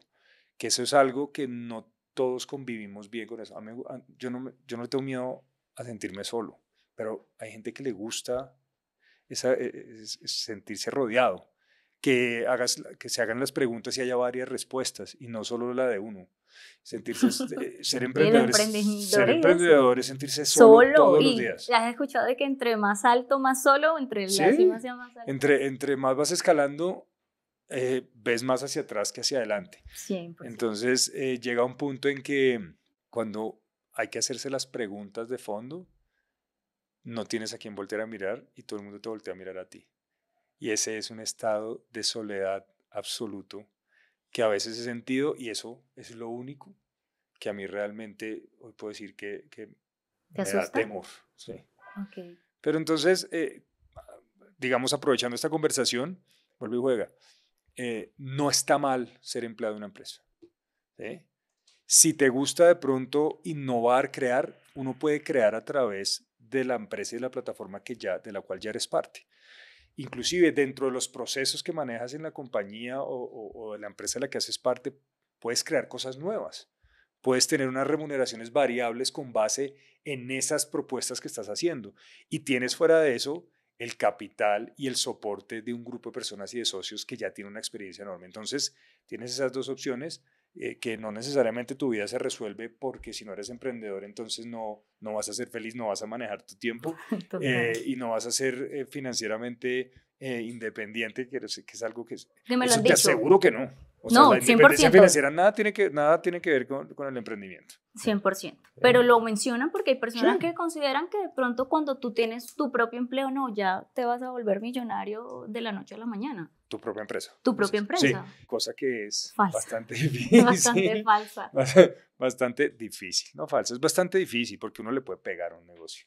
que eso es algo que no todos convivimos bien con eso. Yo no le tengo miedo a sentirme solo, pero hay gente que le gusta sentirse rodeado, que se hagan las preguntas y haya varias respuestas y no solo la de uno. El Ser emprendedor es eso. emprendedor es sentirse solo Solo. todos los Y días. has escuchado de que entre más alto, más solo, entre la cima Sí, sea más alto. entre más vas escalando, ves más hacia atrás que hacia adelante. 100%. Entonces llega un punto en que cuando hay que hacerse las preguntas de fondo, no tienes a quién voltear a mirar y todo el mundo te voltea a mirar a ti. Y ese es un estado de soledad absoluto que a veces he sentido y eso es lo único que a mí realmente hoy puedo decir que ¿Te me da asusta? temor. Sí. Ok. Pero entonces, digamos, aprovechando esta conversación, vuelve y juega. No está mal ser empleado de una empresa. ¿Sí? Si te gusta de pronto innovar, crear, uno puede crear a través de la empresa y de la plataforma de la cual ya eres parte. Inclusive dentro de los procesos que manejas en la compañía o de la empresa de la que haces parte, puedes crear cosas nuevas. Puedes tener unas remuneraciones variables con base en esas propuestas que estás haciendo. Y tienes fuera de eso el capital y el soporte de un grupo de personas y de socios que ya tienen una experiencia enorme. Entonces, tienes esas dos opciones que no necesariamente tu vida se resuelve porque si no eres emprendedor, entonces no vas a ser feliz, no vas a manejar tu tiempo Total. y no vas a ser financieramente independiente, que es algo Que me lo eso han te dicho. aseguro que no. O sea, No, la cien por independencia ciento. financiera nada tiene que ver con el emprendimiento. 100%. Pero ¿Eh? lo mencionan porque hay Sí, personas que consideran que de pronto cuando tú tienes tu propio empleo, no, ya te vas a volver millonario de la noche a la mañana. tu propia empresa, Tu propia dices. Sí, empresa. cosa que es Falsa. bastante Bastante difícil. falsa. Bastante difícil, no falso, es bastante difícil porque uno le puede pegar a un negocio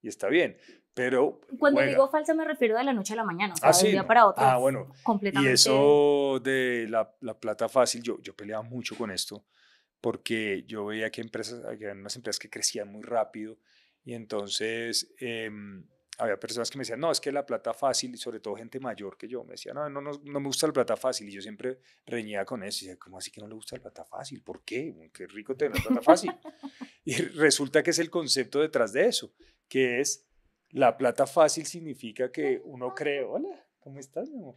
y está bien, pero Cuando juega. digo falsa me refiero de la noche a la mañana, o Ah, sea, de un sí, día no. para otro, Ah, bueno. Y completamente. eso de la plata fácil, yo peleaba mucho con esto porque yo veía que había unas empresas que crecían muy rápido y entonces había personas que me decían, no, es que la plata fácil, y sobre todo gente mayor que yo, me decía, no me gusta la plata fácil. Y yo siempre reñía con eso y decía, ¿cómo así que no le gusta la plata fácil? ¿Por qué? Qué rico tener plata fácil. Y resulta que es el concepto detrás de eso, que es la plata fácil significa que uno cree, hola, ¿cómo estás, mi amor?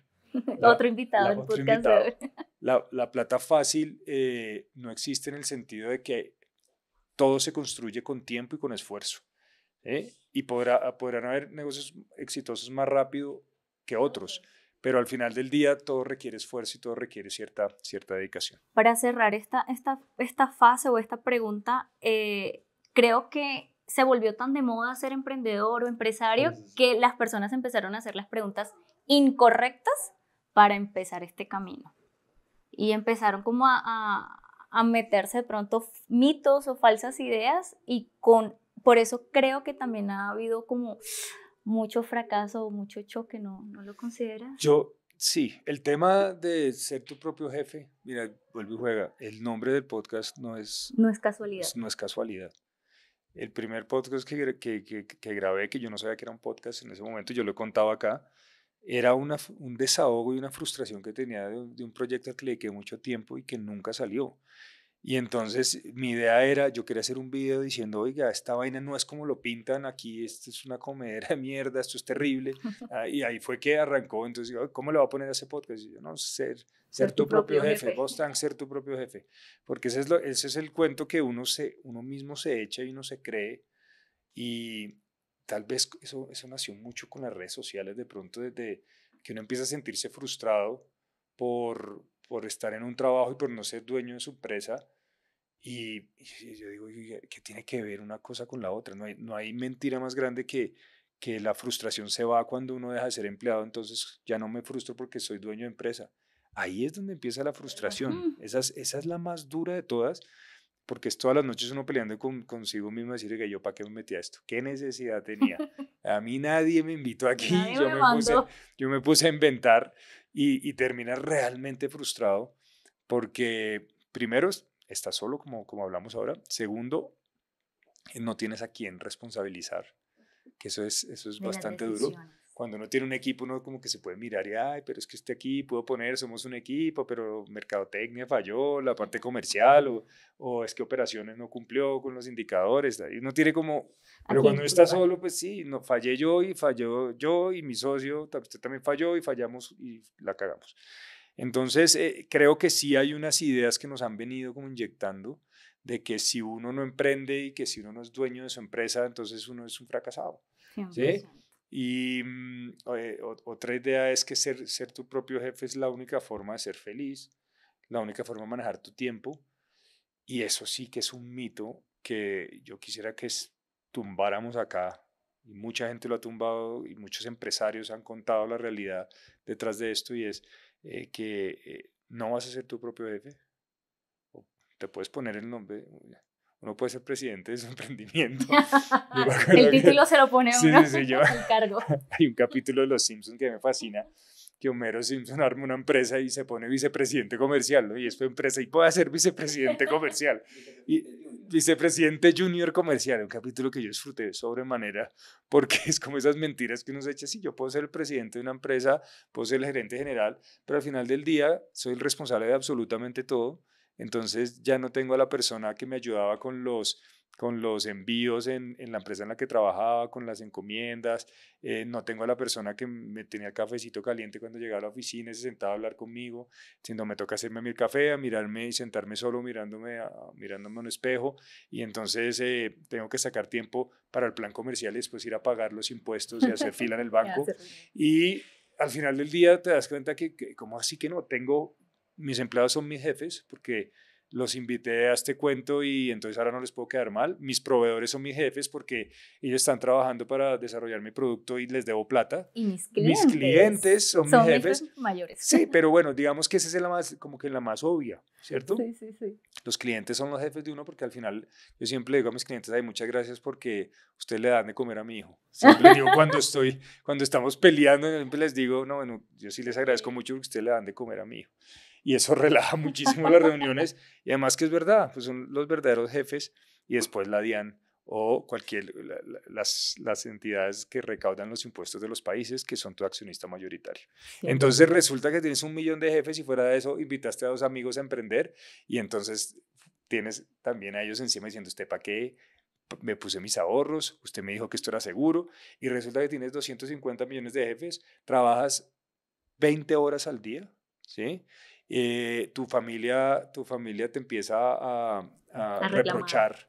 Otro invitado del Otro podcast de invitado. hoy. La plata fácil no existe en el sentido de que todo se construye con tiempo y con esfuerzo. Y podrán haber negocios exitosos más rápido que otros, pero al final del día todo requiere esfuerzo y todo requiere cierta dedicación. Para cerrar esta fase o esta pregunta, creo que se volvió tan de moda ser emprendedor o empresario que las personas empezaron a hacer las preguntas incorrectas para empezar este camino. Y empezaron como a meterse de pronto mitos o falsas ideas y por eso creo que también ha habido como mucho fracaso o mucho choque, ¿no lo consideras? Sí, el tema de ser tu propio jefe, mira, vuelve y juega. El nombre del podcast No es casualidad. no es casualidad. El primer podcast que grabé, que yo no sabía que era un podcast en ese momento, yo lo he contado acá, era un desahogo y una frustración que tenía de un proyecto al que le dediqué mucho tiempo y que nunca salió. Y entonces mi idea era, yo quería hacer un video diciendo, oiga, esta vaina no es como lo pintan aquí, esto es una comedera de mierda, esto es terrible. Y ahí fue que arrancó, entonces, digo, ¿cómo le va a poner a ese podcast? Y yo, no, ser Ser tu tu propio propio jefe, jefe. vos tan ser tu propio jefe, porque ese es el cuento que uno mismo se echa y uno se cree y tal vez eso nació mucho con las redes sociales, de pronto desde que uno empieza a sentirse frustrado por estar en un trabajo y por no ser dueño de su empresa. Y yo digo, ¿qué tiene que ver una cosa con la otra? No hay mentira más grande que la frustración se va cuando uno deja de ser empleado, entonces ya no me frustro porque soy dueño de empresa. Ahí es donde empieza la frustración. Mm. Esa es la más dura de todas, porque es todas las noches uno peleando consigo mismo, decir que yo para qué me metí a esto, qué necesidad tenía. A mí nadie me invitó aquí, Nadie me mandó. yo me puse a inventar y terminas realmente frustrado porque primero estás solo, como hablamos ahora. Segundo, no tienes a quién responsabilizar, que eso es De las bastante duro. decisiones. Cuando uno tiene un equipo, uno como que se puede mirar y, ay, pero es que este aquí puedo poner, somos un equipo, pero mercadotecnia falló, la parte comercial, o es que operaciones no cumplió con los indicadores. Ahí uno tiene como, ¿A pero cuando quién uno está culpar? solo, pues sí, no, fallé yo y falló yo y mi socio, usted también falló y fallamos y la cagamos. Entonces, creo que sí hay unas ideas que nos han venido como inyectando de que si uno no emprende y que si uno no es dueño de su empresa, entonces uno es un fracasado. ¿Sí? 100%. Y otra idea es que ser tu propio jefe es la única forma de ser feliz, la única forma de manejar tu tiempo. Y eso sí que es un mito que yo quisiera que tumbáramos acá. Y mucha gente lo ha tumbado y muchos empresarios han contado la realidad detrás de esto y es que no vas a ser tu propio jefe. O te puedes poner el nombre. uno puede ser presidente de su emprendimiento. El título se lo pone sí, uno al cargo. Hay un capítulo de Los Simpsons que me fascina, que Homero Simpson arma una empresa y se pone vicepresidente comercial, ¿no? Y es su empresa y puede ser vicepresidente comercial. Y vicepresidente junior comercial, un capítulo que yo disfruté sobremanera, porque es como esas mentiras que uno se echa, sí, yo puedo ser el presidente de una empresa, puedo ser el gerente general, pero al final del día soy el responsable de absolutamente todo. Entonces ya no tengo a la persona que me ayudaba con los envíos en la empresa en la que trabajaba, con las encomiendas, no tengo a la persona que me tenía el cafecito caliente cuando llegaba a la oficina y se sentaba a hablar conmigo, sino me toca hacerme mi café, a mirarme y sentarme solo mirándome a un espejo, y entonces tengo que sacar tiempo para el plan comercial y después ir a pagar los impuestos y hacer fila en el banco. Y al final del día te das cuenta que ¿cómo así que no? Mis empleados son mis jefes porque los invité a este cuento y entonces ahora no les puedo quedar mal. Mis proveedores son mis jefes porque ellos están trabajando para desarrollar mi producto y les debo plata. Y mis clientes son mis jefes. Mis mayores. Sí, pero bueno, digamos que esa es como que la más obvia, ¿cierto? Sí. Los clientes son los jefes de uno porque al final yo siempre le digo a mis clientes, ay, muchas gracias porque ustedes le dan de comer a mi hijo. Siempre digo cuando estamos peleando, siempre les digo, no, bueno, yo sí les agradezco mucho porque ustedes le dan de comer a mi hijo. Y eso relaja muchísimo las reuniones y además que es verdad, pues son los verdaderos jefes y después la DIAN o las entidades que recaudan los impuestos de los países que son tu accionista mayoritario. Sí, entonces resulta que tienes 1 millón de jefes y fuera de eso invitaste a 2 amigos a emprender y entonces tienes también a ellos encima diciendo, ¿usted para qué? Me puse mis ahorros, usted me dijo que esto era seguro y resulta que tienes 250 millones de jefes, trabajas 20 horas al día, ¿sí? Tu familia te empieza a reprochar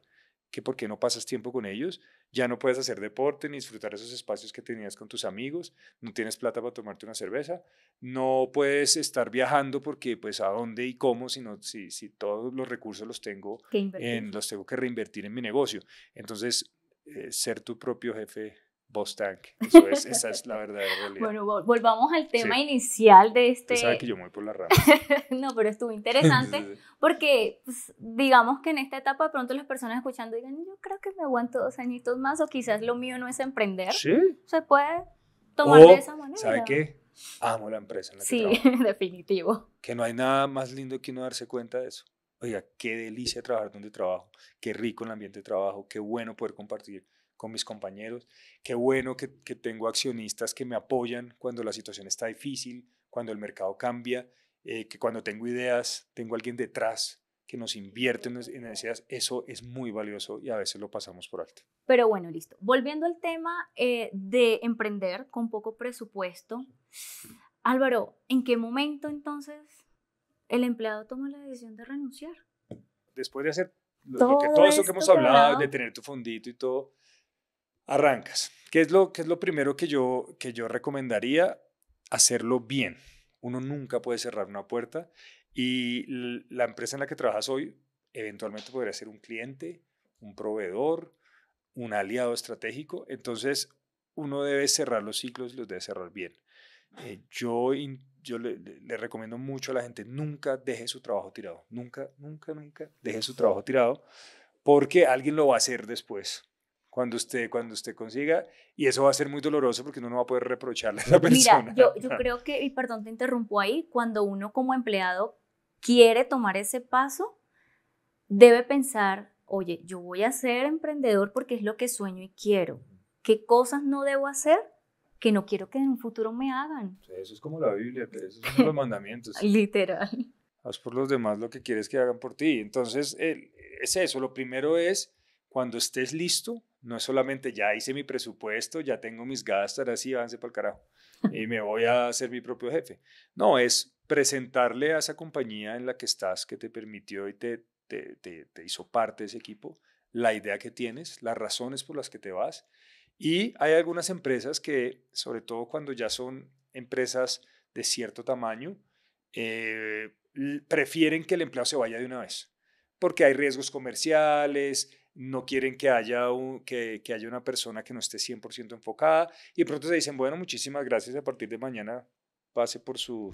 que por qué no pasas tiempo con ellos, ya no puedes hacer deporte ni disfrutar esos espacios que tenías con tus amigos, no tienes plata para tomarte una cerveza, no puedes estar viajando porque pues a dónde y cómo, sino si todos los recursos los tengo que reinvertir en mi negocio. Entonces, ser tu propio jefe, Boss Tank, esa es la verdadera realidad. Bueno, volvamos al tema inicial de este... Usted sabe que yo me voy por la rama. No, pero estuvo interesante porque pues, digamos que en esta etapa de pronto las personas escuchando digan, yo creo que me aguanto 2 añitos más o quizás lo mío no es emprender. Sí. Se puede tomar de esa manera. ¿Sabe qué? Amo la empresa en la que trabajo. Sí, definitivo. Que no hay nada más lindo que uno darse cuenta de eso. Oiga, qué delicia trabajar donde trabajo, qué rico el ambiente de trabajo, qué bueno poder compartir con mis compañeros, qué bueno que tengo accionistas que me apoyan cuando la situación está difícil, cuando el mercado cambia, que cuando tengo ideas, tengo alguien detrás que nos invierte en esas ideas, eso es muy valioso y a veces lo pasamos por alto. Pero bueno, listo. Volviendo al tema de emprender con poco presupuesto, Álvaro, ¿en qué momento entonces el empleado toma la decisión de renunciar? Después de hacer todo eso que hemos hablado, de tener tu fondito y todo, arrancas. ¿Qué es lo primero que yo recomendaría? Hacerlo bien. Uno nunca puede cerrar una puerta y la empresa en la que trabajas hoy eventualmente podría ser un cliente, un proveedor, un aliado estratégico. Entonces, uno debe cerrar los ciclos y los debe cerrar bien. Yo le recomiendo mucho a la gente, nunca deje su trabajo tirado. Nunca deje su trabajo tirado porque alguien lo va a hacer después. Cuando usted consiga, y eso va a ser muy doloroso porque uno no va a poder reprocharle a esa persona. Mira, yo creo que, y perdón te interrumpo ahí, cuando uno como empleado quiere tomar ese paso, debe pensar, oye, yo voy a ser emprendedor porque es lo que sueño y quiero. ¿Qué cosas no debo hacer que no quiero que en un futuro me hagan? Eso es como la Biblia, pero esos son los mandamientos. Literal. Haz por los demás lo que quieres que hagan por ti. Entonces, es eso. Lo primero es, cuando estés listo, no es solamente ya hice mi presupuesto, ya tengo mis gastos, ahora sí, avance para el carajo y me voy a ser mi propio jefe. No, es presentarle a esa compañía en la que estás, que te permitió y te hizo parte de ese equipo, la idea que tienes, las razones por las que te vas. Y hay algunas empresas que, sobre todo cuando ya son empresas de cierto tamaño, prefieren que el empleado se vaya de una vez, porque hay riesgos comerciales, no quieren que haya una persona que no esté 100% enfocada y de pronto se dicen, bueno, muchísimas gracias, a partir de mañana pase por su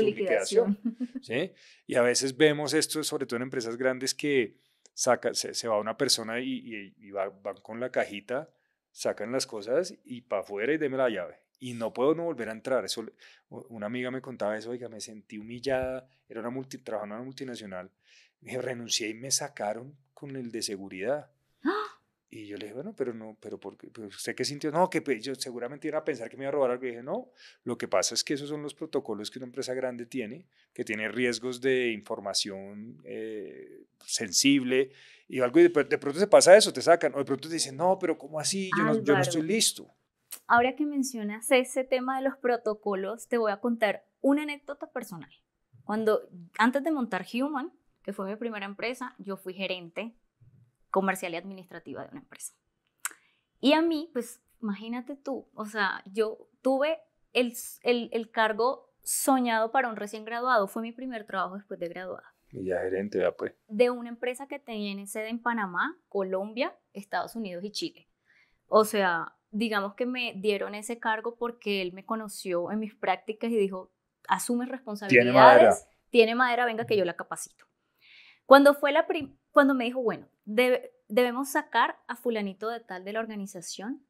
liquidación. ¿Sí? Y a veces vemos esto, sobre todo en empresas grandes, que se va una persona y van con la cajita, sacan las cosas y para afuera y deme la llave. Y no puedo no volver a entrar. Eso, una amiga me contaba eso, oiga, me sentí humillada, era trabajaba en una multinacional, me renuncié y me sacaron con el de seguridad. Y yo le dije, bueno, pero no, ¿por qué? ¿Pero usted qué sintió? No, que yo seguramente iba a pensar que me iba a robar algo. Y dije, no, lo que pasa es que esos son los protocolos que una empresa grande tiene, que tiene riesgos de información sensible y algo, y de pronto se pasa eso, te sacan, o de pronto te dicen, no, pero ¿cómo así? Yo no estoy Álvaro, listo. ahora que mencionas ese tema de los protocolos, te voy a contar una anécdota personal. Antes de montar Human, que fue mi primera empresa, yo fui gerente comercial y administrativa de una empresa. Y a mí, pues imagínate tú, o sea, yo tuve el cargo soñado para un recién graduado, fue mi primer trabajo después de graduada. Y ya gerente, ya pues. De una empresa que tenía sede en Panamá, Colombia, Estados Unidos y Chile. O sea, digamos que me dieron ese cargo porque él me conoció en mis prácticas y dijo, asume responsabilidades, tiene madera, venga que yo la capacito. Cuando me dijo, bueno, debemos sacar a fulanito de tal de la organización,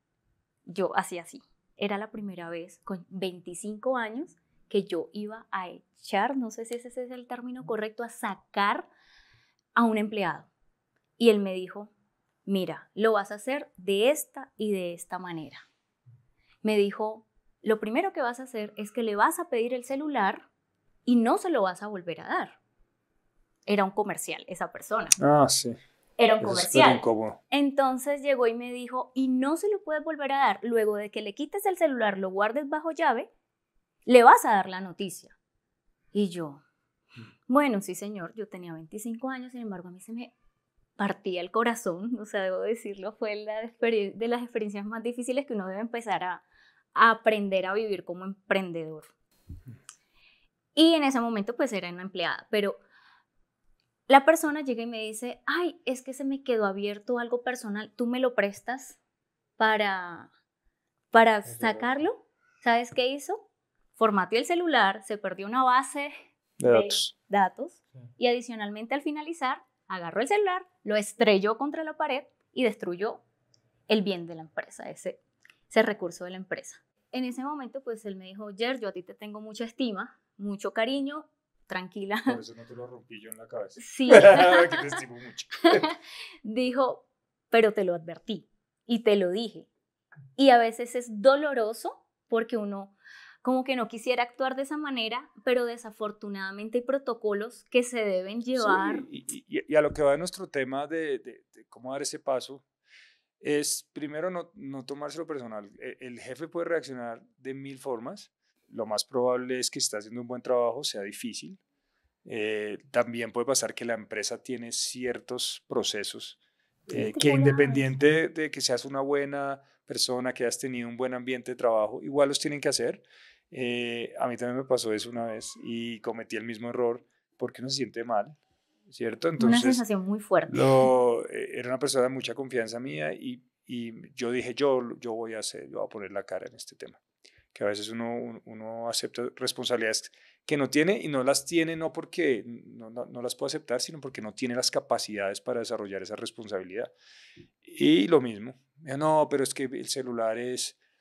yo hacía así. Era la primera vez con 25 años que yo iba a echar, no sé si ese es el término correcto, a sacar a un empleado. Y él me dijo, mira, lo vas a hacer de esta y de esta manera. Me dijo, lo primero que vas a hacer es que le vas a pedir el celular y no se lo vas a volver a dar. Era un comercial esa persona. Ah, sí. Era un comercial. Entonces llegó y me dijo, y no se lo puedes volver a dar. Luego de que le quites el celular, lo guardes bajo llave, le vas a dar la noticia. Y yo, bueno, sí señor, yo tenía 25 años, sin embargo a mí se me partía el corazón, o sea, debo decirlo, fue de las experiencias más difíciles que uno debe empezar a aprender a vivir como emprendedor. Y en ese momento pues era una empleada, pero la persona llega y me dice, ay, es que se me quedó abierto algo personal, ¿tú me lo prestas para sacarlo? ¿Sabes qué hizo? Formateó el celular, se perdió una base de datos y adicionalmente al finalizar agarró el celular, lo estrelló contra la pared y destruyó el bien de la empresa, ese recurso de la empresa. En ese momento, pues él me dijo, Jer, yo a ti te tengo mucha estima, mucho cariño, tranquila. Por eso no te lo rompí yo en la cabeza. Sí. Que te estimo mucho. Dijo, pero te lo advertí y te lo dije. Y a veces es doloroso porque uno como que no quisiera actuar de esa manera, pero desafortunadamente hay protocolos que se deben llevar. Sí, y a lo que va de nuestro tema de cómo dar ese paso, es primero no tomárselo personal. El jefe puede reaccionar de 1000 formas. Lo más probable es que está haciendo un buen trabajo, sea difícil. También puede pasar que la empresa tiene ciertos procesos que independiente de que seas una buena persona, que hayas tenido un buen ambiente de trabajo, igual los tienen que hacer. A mí también me pasó eso una vez y cometí el mismo error porque uno se siente mal, ¿cierto? Entonces, una sensación muy fuerte. Era una persona de mucha confianza mía y yo dije, yo voy a poner la cara en este tema. Que a veces uno acepta responsabilidades que no tiene y no las tiene no porque no las puede aceptar, sino porque no tiene las capacidades para desarrollar esa responsabilidad. Y lo mismo, no, pero es que el celular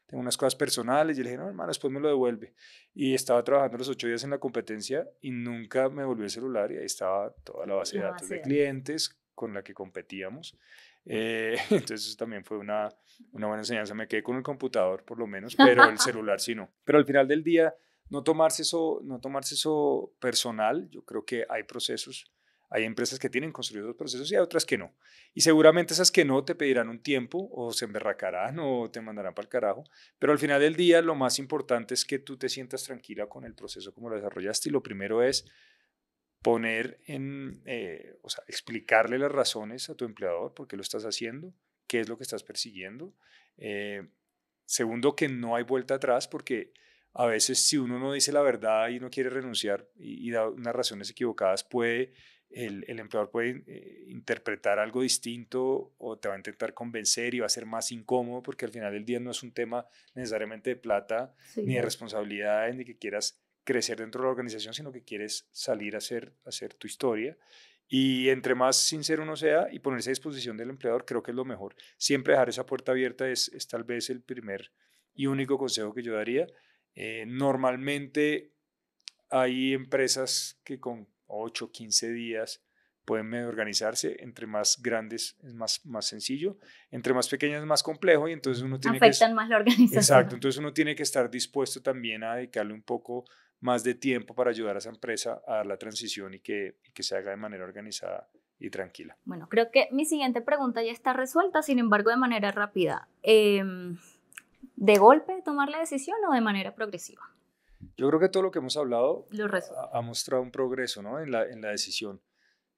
tengo unas cosas personales. Y le dije, no, hermano, después me lo devuelve. Y estaba trabajando los 8 días en la competencia y nunca me devolvió el celular y ahí estaba toda la base de datos de clientes con la que competíamos. Entonces eso también fue una buena enseñanza. Me quedé con el computador por lo menos, pero el celular sí no. Pero al final del día, no tomarse eso personal. Yo creo que hay procesos, hay empresas que tienen construidos procesos y hay otras que no. Y seguramente esas que no te pedirán un tiempo o se emberracarán o te mandarán para el carajo. Pero al final del día lo más importante es que tú te sientas tranquila con el proceso como lo desarrollaste. Y lo primero es poner explicarle las razones a tu empleador, por qué lo estás haciendo, qué es lo que estás persiguiendo. Segundo, que no hay vuelta atrás, porque a veces si uno no dice la verdad y no quiere renunciar y da unas razones equivocadas, el empleador puede interpretar algo distinto o te va a intentar convencer y va a ser más incómodo, porque al final del día no es un tema necesariamente de plata, ni de responsabilidades, ni que quieras crecer dentro de la organización, sino que quieres salir a hacer tu historia. Y entre más sincero uno sea y ponerse a disposición del empleador, creo que es lo mejor. Siempre dejar esa puerta abierta es tal vez el primer y único consejo que yo daría. Normalmente hay empresas que con 8, 15 días pueden medio organizarse. Entre más grandes es más sencillo, entre más pequeñas es más complejo y entonces uno tiene que... Afectan más la Exacto, organización. entonces uno tiene que estar dispuesto también a dedicarle un poco más de tiempo para ayudar a esa empresa a dar la transición y que se haga de manera organizada y tranquila. Bueno, creo que mi siguiente pregunta ya está resuelta, sin embargo, de manera rápida. ¿De golpe tomar la decisión o de manera progresiva? Yo creo que todo lo que hemos hablado Lo resuelvo. ha mostrado un progreso, ¿no? En la decisión.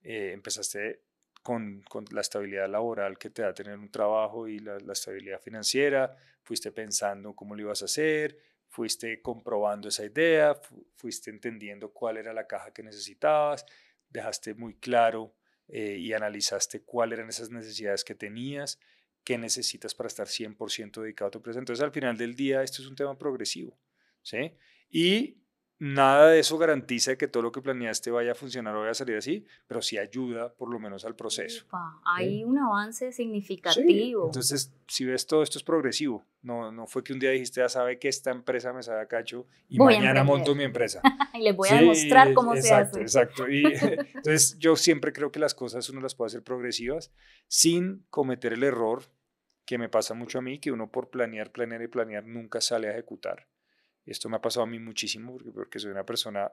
Empezaste con la estabilidad laboral que te da tener un trabajo y la estabilidad financiera, fuiste pensando cómo lo ibas a hacer, fuiste comprobando esa idea, fuiste entendiendo cuál era la caja que necesitabas, dejaste muy claro y analizaste cuáles eran esas necesidades que tenías, qué necesitas para estar 100% dedicado a tu empresa. Entonces, al final del día, esto es un tema progresivo, ¿sí? Y nada de eso garantiza que todo lo que planeaste vaya a funcionar o vaya a salir así, pero sí ayuda por lo menos al proceso. Upa, ¿Sí? hay un avance Sí, significativo. entonces si ves todo esto es progresivo. No fue que un día dijiste, ya sabe que esta empresa me sabe a cacho y Voy a mañana emprender monto mi empresa. y les voy a Sí, demostrar cómo se exacto, hace. exacto. Y entonces yo siempre creo que las cosas uno las puede hacer progresivas sin cometer el error que me pasa mucho a mí, que uno por planear, planear y planear nunca sale a ejecutar. Esto me ha pasado a mí muchísimo porque soy una persona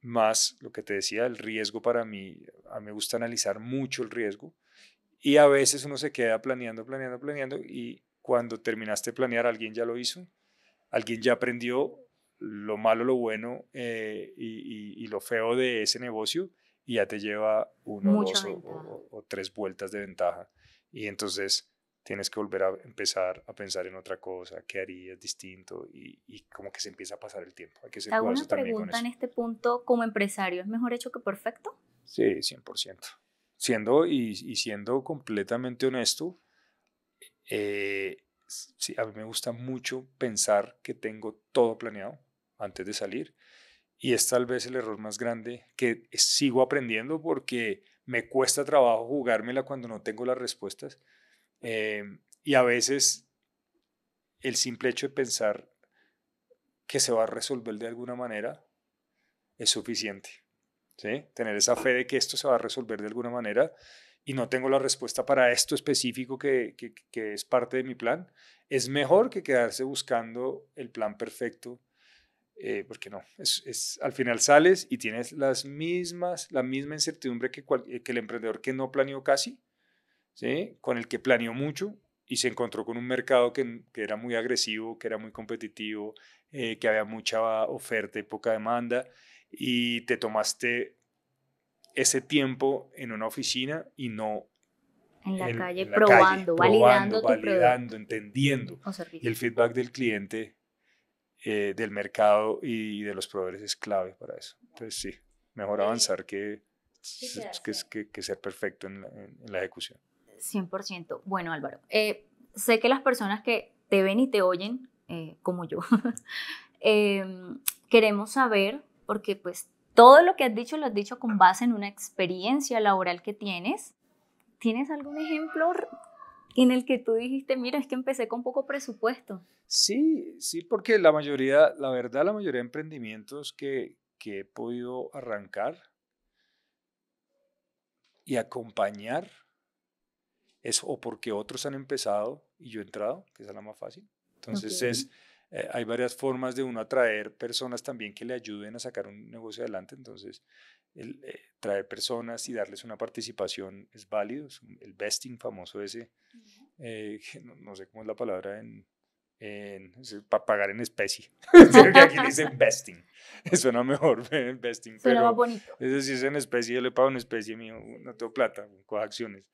más, lo que te decía, el riesgo para mí, a mí me gusta analizar mucho el riesgo y a veces uno se queda planeando, planeando, planeando y cuando terminaste de planear alguien ya lo hizo, alguien ya aprendió lo malo, lo bueno y lo feo de ese negocio y ya te lleva uno, Mucha dos ventaja. o tres vueltas de ventaja y entonces tienes que volver a empezar a pensar en otra cosa, qué harías distinto y como que se empieza a pasar el tiempo. Hay que ser Te hago cuidadoso una también con pregunta en eso. este punto como empresario. ¿Es mejor hecho que perfecto? Sí, 100%. Siendo completamente honesto, sí, a mí me gusta mucho pensar que tengo todo planeado antes de salir y es tal vez el error más grande que sigo aprendiendo porque me cuesta trabajo jugármela cuando no tengo las respuestas eh, y a veces el simple hecho de pensar que se va a resolver de alguna manera es suficiente. ¿Sí? Tener esa fe de que esto se va a resolver de alguna manera y no tengo la respuesta para esto específico que es parte de mi plan, es mejor que quedarse buscando el plan perfecto, porque no, al final sales y tienes la misma incertidumbre que el emprendedor que no planeó casi, ¿sí? Con el que planeó mucho y se encontró con un mercado que era muy agresivo, que era muy competitivo, que había mucha oferta y poca demanda y te tomaste ese tiempo en una oficina y no En la calle en la calle, probando, probando, validando tu validando, producto entendiendo. o Y el servicio. feedback del cliente, del mercado y de los proveedores es clave para eso. Entonces sí, mejor avanzar que ser perfecto en la ejecución. 100%. Bueno, Álvaro, sé que las personas que te ven y te oyen, como yo, eh, queremos saber, porque pues todo lo que has dicho lo has dicho con base en una experiencia laboral que tienes. ¿Tienes algún ejemplo en el que tú dijiste, mira, es que empecé con poco presupuesto? Sí, sí, porque la mayoría de emprendimientos que he podido arrancar y acompañar es o porque otros han empezado y yo he entrado, que esa es la más fácil. Ok. Entonces hay varias formas de uno atraer personas también que le ayuden a sacar un negocio adelante. Entonces traer personas y darles una participación es válido. El vesting famoso ese, que no sé cómo es la palabra para pagar en especie. Que aquí le dicen vesting. Suena mejor vesting, Suena más pero bonito. es decir, es en especie, yo le pago en especie, mío, no tengo plata, cojo acciones.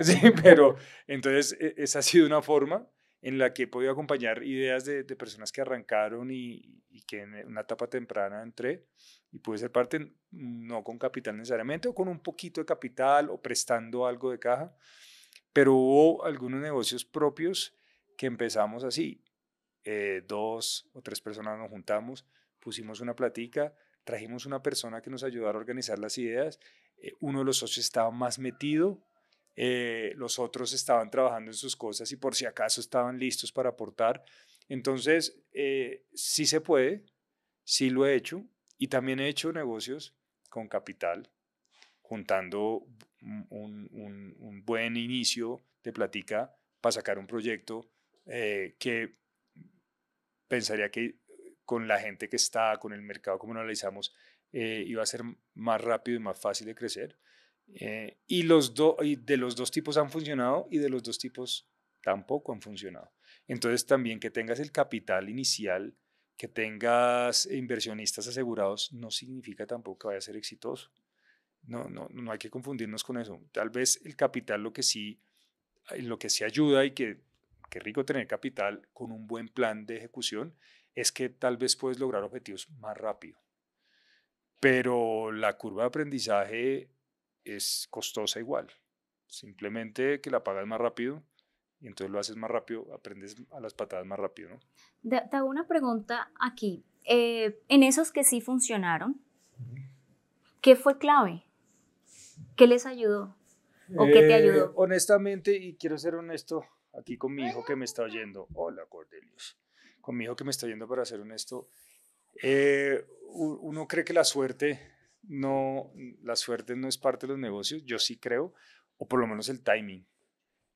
Sí, pero entonces esa ha sido una forma en la que he podido acompañar ideas de personas que arrancaron y que en una etapa temprana entré y pude ser parte, no con capital necesariamente, o con un poquito de capital o prestando algo de caja, pero hubo algunos negocios propios que empezamos así. 2 o 3 personas nos juntamos, pusimos una platica, trajimos una persona que nos ayudara a organizar las ideas uno de los socios estaba más metido, los otros estaban trabajando en sus cosas y por si acaso estaban listos para aportar. Entonces, sí se puede, sí lo he hecho y también he hecho negocios con capital, juntando un buen inicio de plática para sacar un proyecto que pensaría que con la gente que está, con el mercado como lo analizamos, iba a ser más rápido y más fácil de crecer. Y de los dos tipos han funcionado y de los dos tipos tampoco han funcionado. Entonces también que tengas el capital inicial, que tengas inversionistas asegurados, no significa tampoco que vaya a ser exitoso. No hay que confundirnos con eso. Tal vez el capital lo que sí ayuda y que rico tener capital con un buen plan de ejecución es que tal vez puedes lograr objetivos más rápido. Pero la curva de aprendizaje es costosa igual. Simplemente que la pagas más rápido y entonces lo haces más rápido, aprendes a las patadas más rápido, ¿no? Te hago una pregunta aquí. En esos que sí funcionaron, ¿qué fue clave? ¿Qué les ayudó? ¿O qué te ayudó? Honestamente, y quiero ser honesto aquí con mi hijo que me está oyendo. Hola, Cordelius. Con mi hijo que me está oyendo, para ser honesto, uno cree que la suerte no es parte de los negocios. Yo sí creo, o por lo menos el timing.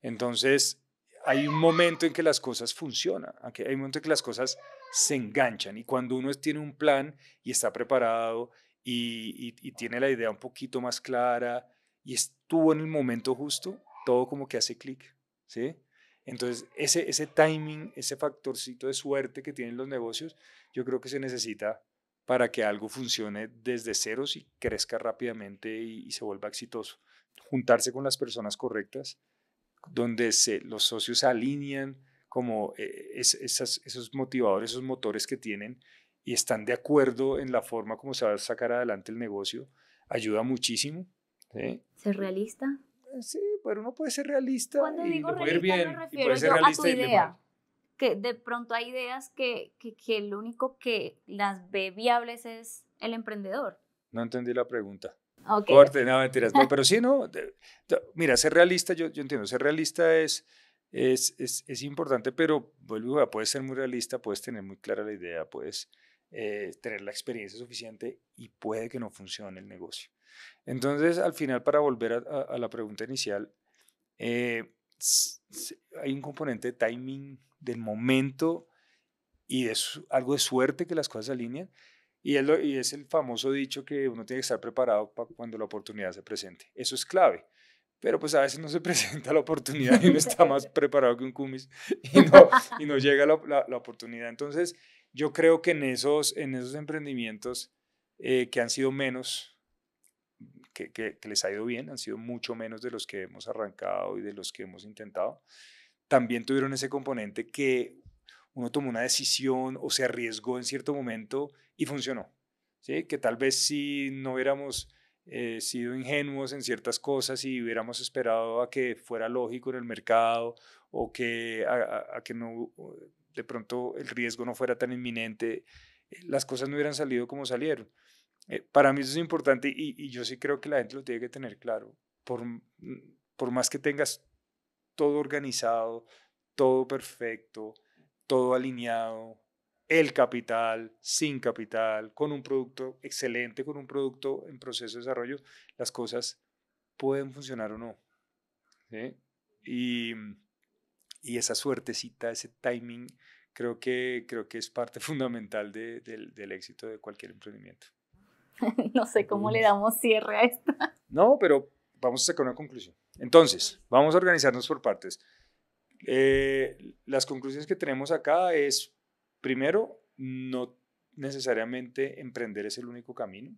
Entonces, hay un momento en que las cosas funcionan, hay un momento en que las cosas se enganchan y cuando uno tiene un plan y está preparado y tiene la idea un poquito más clara y estuvo en el momento justo, todo como que hace clic, ¿sí? Entonces, ese timing, ese factorcito de suerte que tienen los negocios, yo creo que se necesita para que algo funcione desde ceros y crezca rápidamente y se vuelva exitoso. Juntarse con las personas correctas donde los socios se alinean como esos motivadores, esos motores que tienen y están de acuerdo en la forma como se va a sacar adelante el negocio, ayuda muchísimo. ¿Sí? ¿Ser realista? Sí, pero uno puede ser realista Cuando y digo le puede ir realista me bien, y refiero puede ser yo a tu realista y irle mal. idea. Que de pronto hay ideas que el único que las ve viables es el emprendedor. No entendí la pregunta. Ok. Corte, no, mentiras. No, pero sí, no. Mira, ser realista, yo entiendo, ser realista es importante, pero vuelvo a, puedes ser muy realista, puedes tener muy clara la idea, puedes tener la experiencia suficiente y puede que no funcione el negocio. Entonces, al final, para volver a la pregunta inicial, hay un componente de timing, del momento y es algo de suerte que las cosas se alinean. Y es el famoso dicho que uno tiene que estar preparado para cuando la oportunidad se presente. Eso es clave. Pero pues a veces no se presenta la oportunidad y uno está más preparado que un cumis y no llega la oportunidad. Entonces, yo creo que en esos emprendimientos que han sido menos, que les ha ido bien, han sido mucho menos de los que hemos arrancado y de los que hemos intentado, también tuvieron ese componente que uno tomó una decisión o se arriesgó en cierto momento y funcionó. ¿Sí? Que tal vez si no hubiéramos sido ingenuos en ciertas cosas y hubiéramos esperado a que fuera lógico en el mercado o que a que no, de pronto el riesgo no fuera tan inminente, las cosas no hubieran salido como salieron. Para mí eso es importante y yo sí creo que la gente lo tiene que tener claro. Por más que tengas todo organizado, todo perfecto, todo alineado, el capital, sin capital, con un producto excelente, con un producto en proceso de desarrollo, las cosas pueden funcionar o no. ¿Sí? Y, y esa suertecita, ese timing, creo que es parte fundamental del éxito de cualquier emprendimiento. No sé cómo le damos cierre a esto. No, pero vamos a sacar una conclusión. Entonces, vamos a organizarnos por partes. Las conclusiones que tenemos acá es, primero, no necesariamente emprender es el único camino,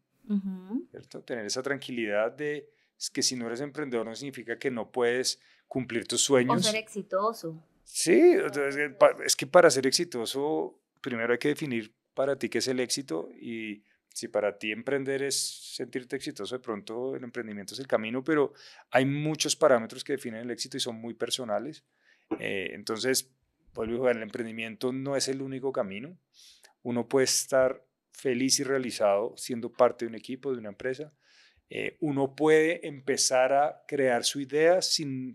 ¿cierto? Tener esa tranquilidad de es que si no eres emprendedor no significa que no puedes cumplir tus O ser sueños. exitoso. Sí, es que para ser exitoso, primero hay que definir para ti qué es el éxito y si para ti emprender es sentirte exitoso, de pronto el emprendimiento es el camino, pero hay muchos parámetros que definen el éxito y son muy personales. Entonces, vuelvo a jugar, el emprendimiento no es el único camino. Uno puede estar feliz y realizado siendo parte de un equipo, de una empresa, Uno puede empezar a crear su idea sin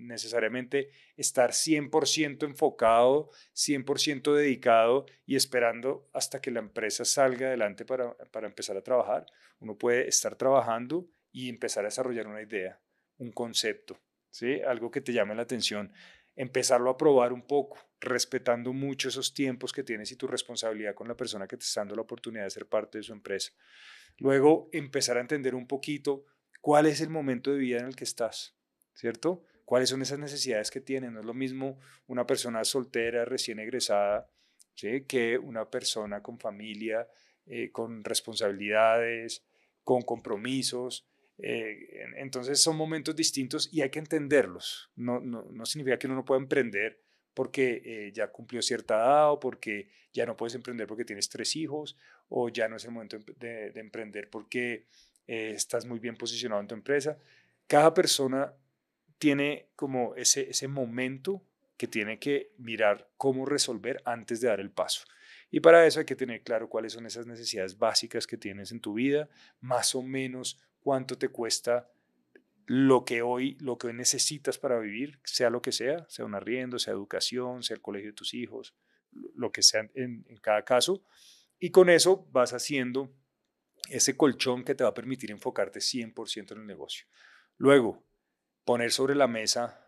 necesariamente estar 100% enfocado, 100% dedicado y esperando hasta que la empresa salga adelante para empezar a trabajar. Uno puede estar trabajando y empezar a desarrollar una idea, un concepto, ¿sí? Algo que te llame la atención, empezarlo a probar un poco, respetando mucho esos tiempos que tienes y tu responsabilidad con la persona que te está dando la oportunidad de ser parte de su empresa. Luego, empezar a entender un poquito cuál es el momento de vida en el que estás, ¿cierto? ¿Cuáles son esas necesidades que tienen? No es lo mismo una persona soltera, recién egresada, ¿sí? Que una persona con familia, con responsabilidades, con compromisos. Entonces son momentos distintos y hay que entenderlos. No significa que uno no pueda emprender porque ya cumplió cierta edad o porque ya no puedes emprender porque tienes 3 hijos o ya no es el momento de emprender porque estás muy bien posicionado en tu empresa. Cada persona tiene como ese momento que tiene que mirar cómo resolver antes de dar el paso. Y para eso hay que tener claro cuáles son esas necesidades básicas que tienes en tu vida, más o menos cuánto te cuesta lo que hoy necesitas para vivir, sea lo que sea un arriendo, sea educación, sea el colegio de tus hijos, lo que sea en cada caso. Y con eso vas haciendo ese colchón que te va a permitir enfocarte 100% en el negocio. Luego, poner sobre la mesa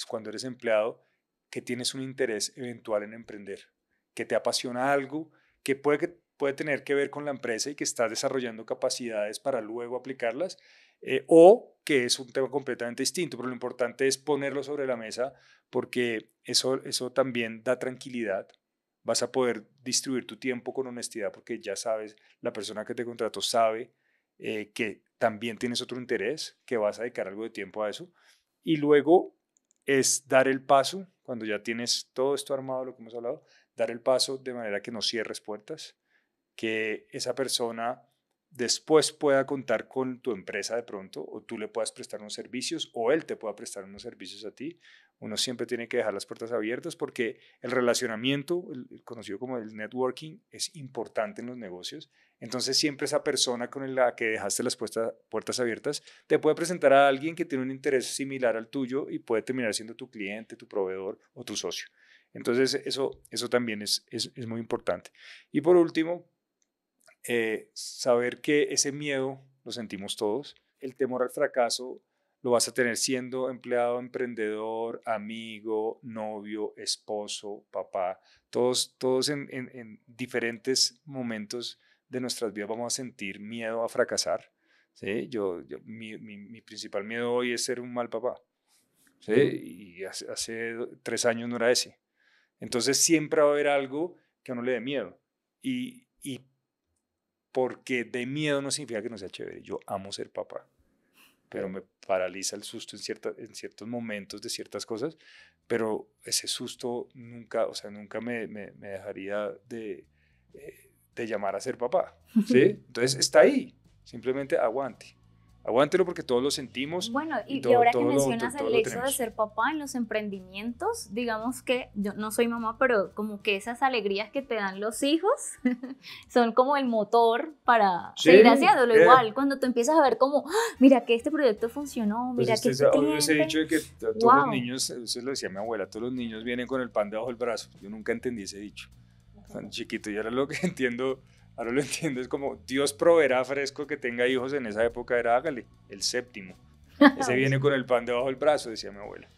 cuando eres empleado que tienes un interés eventual en emprender, que te apasiona algo, que puede tener que ver con la empresa y que estás desarrollando capacidades para luego aplicarlas, o que es un tema completamente distinto, pero lo importante es ponerlo sobre la mesa porque eso también da tranquilidad. Vas a poder distribuir tu tiempo con honestidad porque ya sabes, la persona que te contrató sabe que también tienes otro interés, que vas a dedicar algo de tiempo a eso. Y luego es dar el paso, cuando ya tienes todo esto armado, lo que hemos hablado, dar el paso de manera que no cierres puertas, que esa persona después pueda contar con tu empresa de pronto, o tú le puedas prestar unos servicios, o él te pueda prestar unos servicios a ti. Uno siempre tiene que dejar las puertas abiertas porque el relacionamiento, el conocido como el networking, es importante en los negocios. Entonces siempre esa persona con la que dejaste las puertas abiertas te puede presentar a alguien que tiene un interés similar al tuyo y puede terminar siendo tu cliente, tu proveedor o tu socio. Entonces eso también es muy importante. Y por último, saber que ese miedo lo sentimos todos, el temor al fracaso lo vas a tener siendo empleado, emprendedor, amigo, novio, esposo, papá, todos en diferentes momentos de nuestras vidas vamos a sentir miedo a fracasar. ¿Sí? Mi principal miedo hoy es ser un mal papá. ¿Sí? Y hace 3 años no era ese. Entonces siempre va a haber algo que a uno le dé miedo. Y porque de miedo no significa que no sea chévere. Yo amo ser papá, pero me paraliza el susto en ciertos momentos de ciertas cosas, pero ese susto nunca, o sea, nunca me dejaría de llamar a ser papá, ¿sí? Entonces está ahí, simplemente aguante. Aguántelo porque todos lo sentimos Bueno, y y ahora que todo mencionas el lo hecho de tenemos. ser papá en los emprendimientos, digamos que yo no soy mamá, pero como que esas alegrías que te dan los hijos son como el motor para Sí, seguir haciéndolo igual. Cuando tú empiezas a ver como, "Ah, mira que este proyecto funcionó, pues mira que este hoy ese cliente, dicho de que todos los wow". niños, eso lo decía mi abuela, todos los niños vienen con el pan debajo del brazo. Yo nunca entendí ese dicho. Tan chiquito, y ahora lo que entiendo, ahora lo entiendo, es como Dios proveerá fresco que tenga hijos. En esa época era hágale, el séptimo. Ese viene con el pan debajo del brazo, decía mi abuela.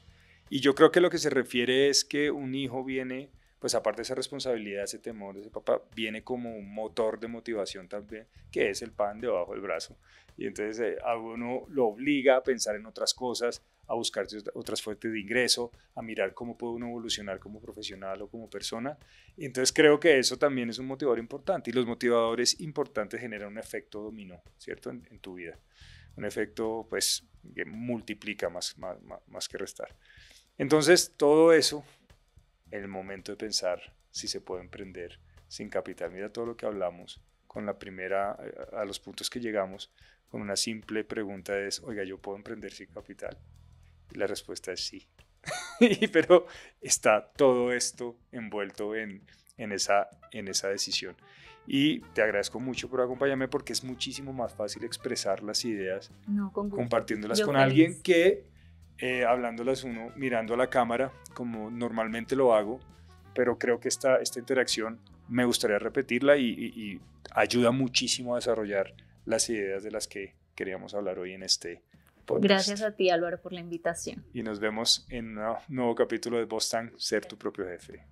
Y yo creo que lo que se refiere es que un hijo viene, pues aparte de esa responsabilidad, ese temor, ese papá, viene como un motor de motivación también, que es el pan debajo del brazo. Y entonces a uno lo obliga a pensar en otras cosas, a buscar otras fuentes de ingreso, a mirar cómo puede uno evolucionar como profesional o como persona. Y entonces creo que eso también es un motivador importante. Y los motivadores importantes generan un efecto dominó, ¿cierto? En tu vida. Un efecto, pues, que multiplica más que restar. Entonces, todo eso, en el momento de pensar si se puede emprender sin capital, mira todo lo que hablamos con la primera, a los puntos que llegamos, con una simple pregunta es, oiga, ¿yo puedo emprender sin capital? Y la respuesta es sí. Pero está todo esto envuelto en esa decisión. y te agradezco mucho por acompañarme porque es muchísimo más fácil expresar las ideas No, con gusto. compartiéndolas Yo con feliz. alguien que hablándolas uno mirando a la cámara como normalmente lo hago, pero creo que esta interacción me gustaría repetirla y ayuda muchísimo a desarrollar las ideas de las que queríamos hablar hoy en este podcast. Gracias a ti, Álvaro, por la invitación. Y nos vemos en un nuevo capítulo de Bostan, Ser tu propio jefe.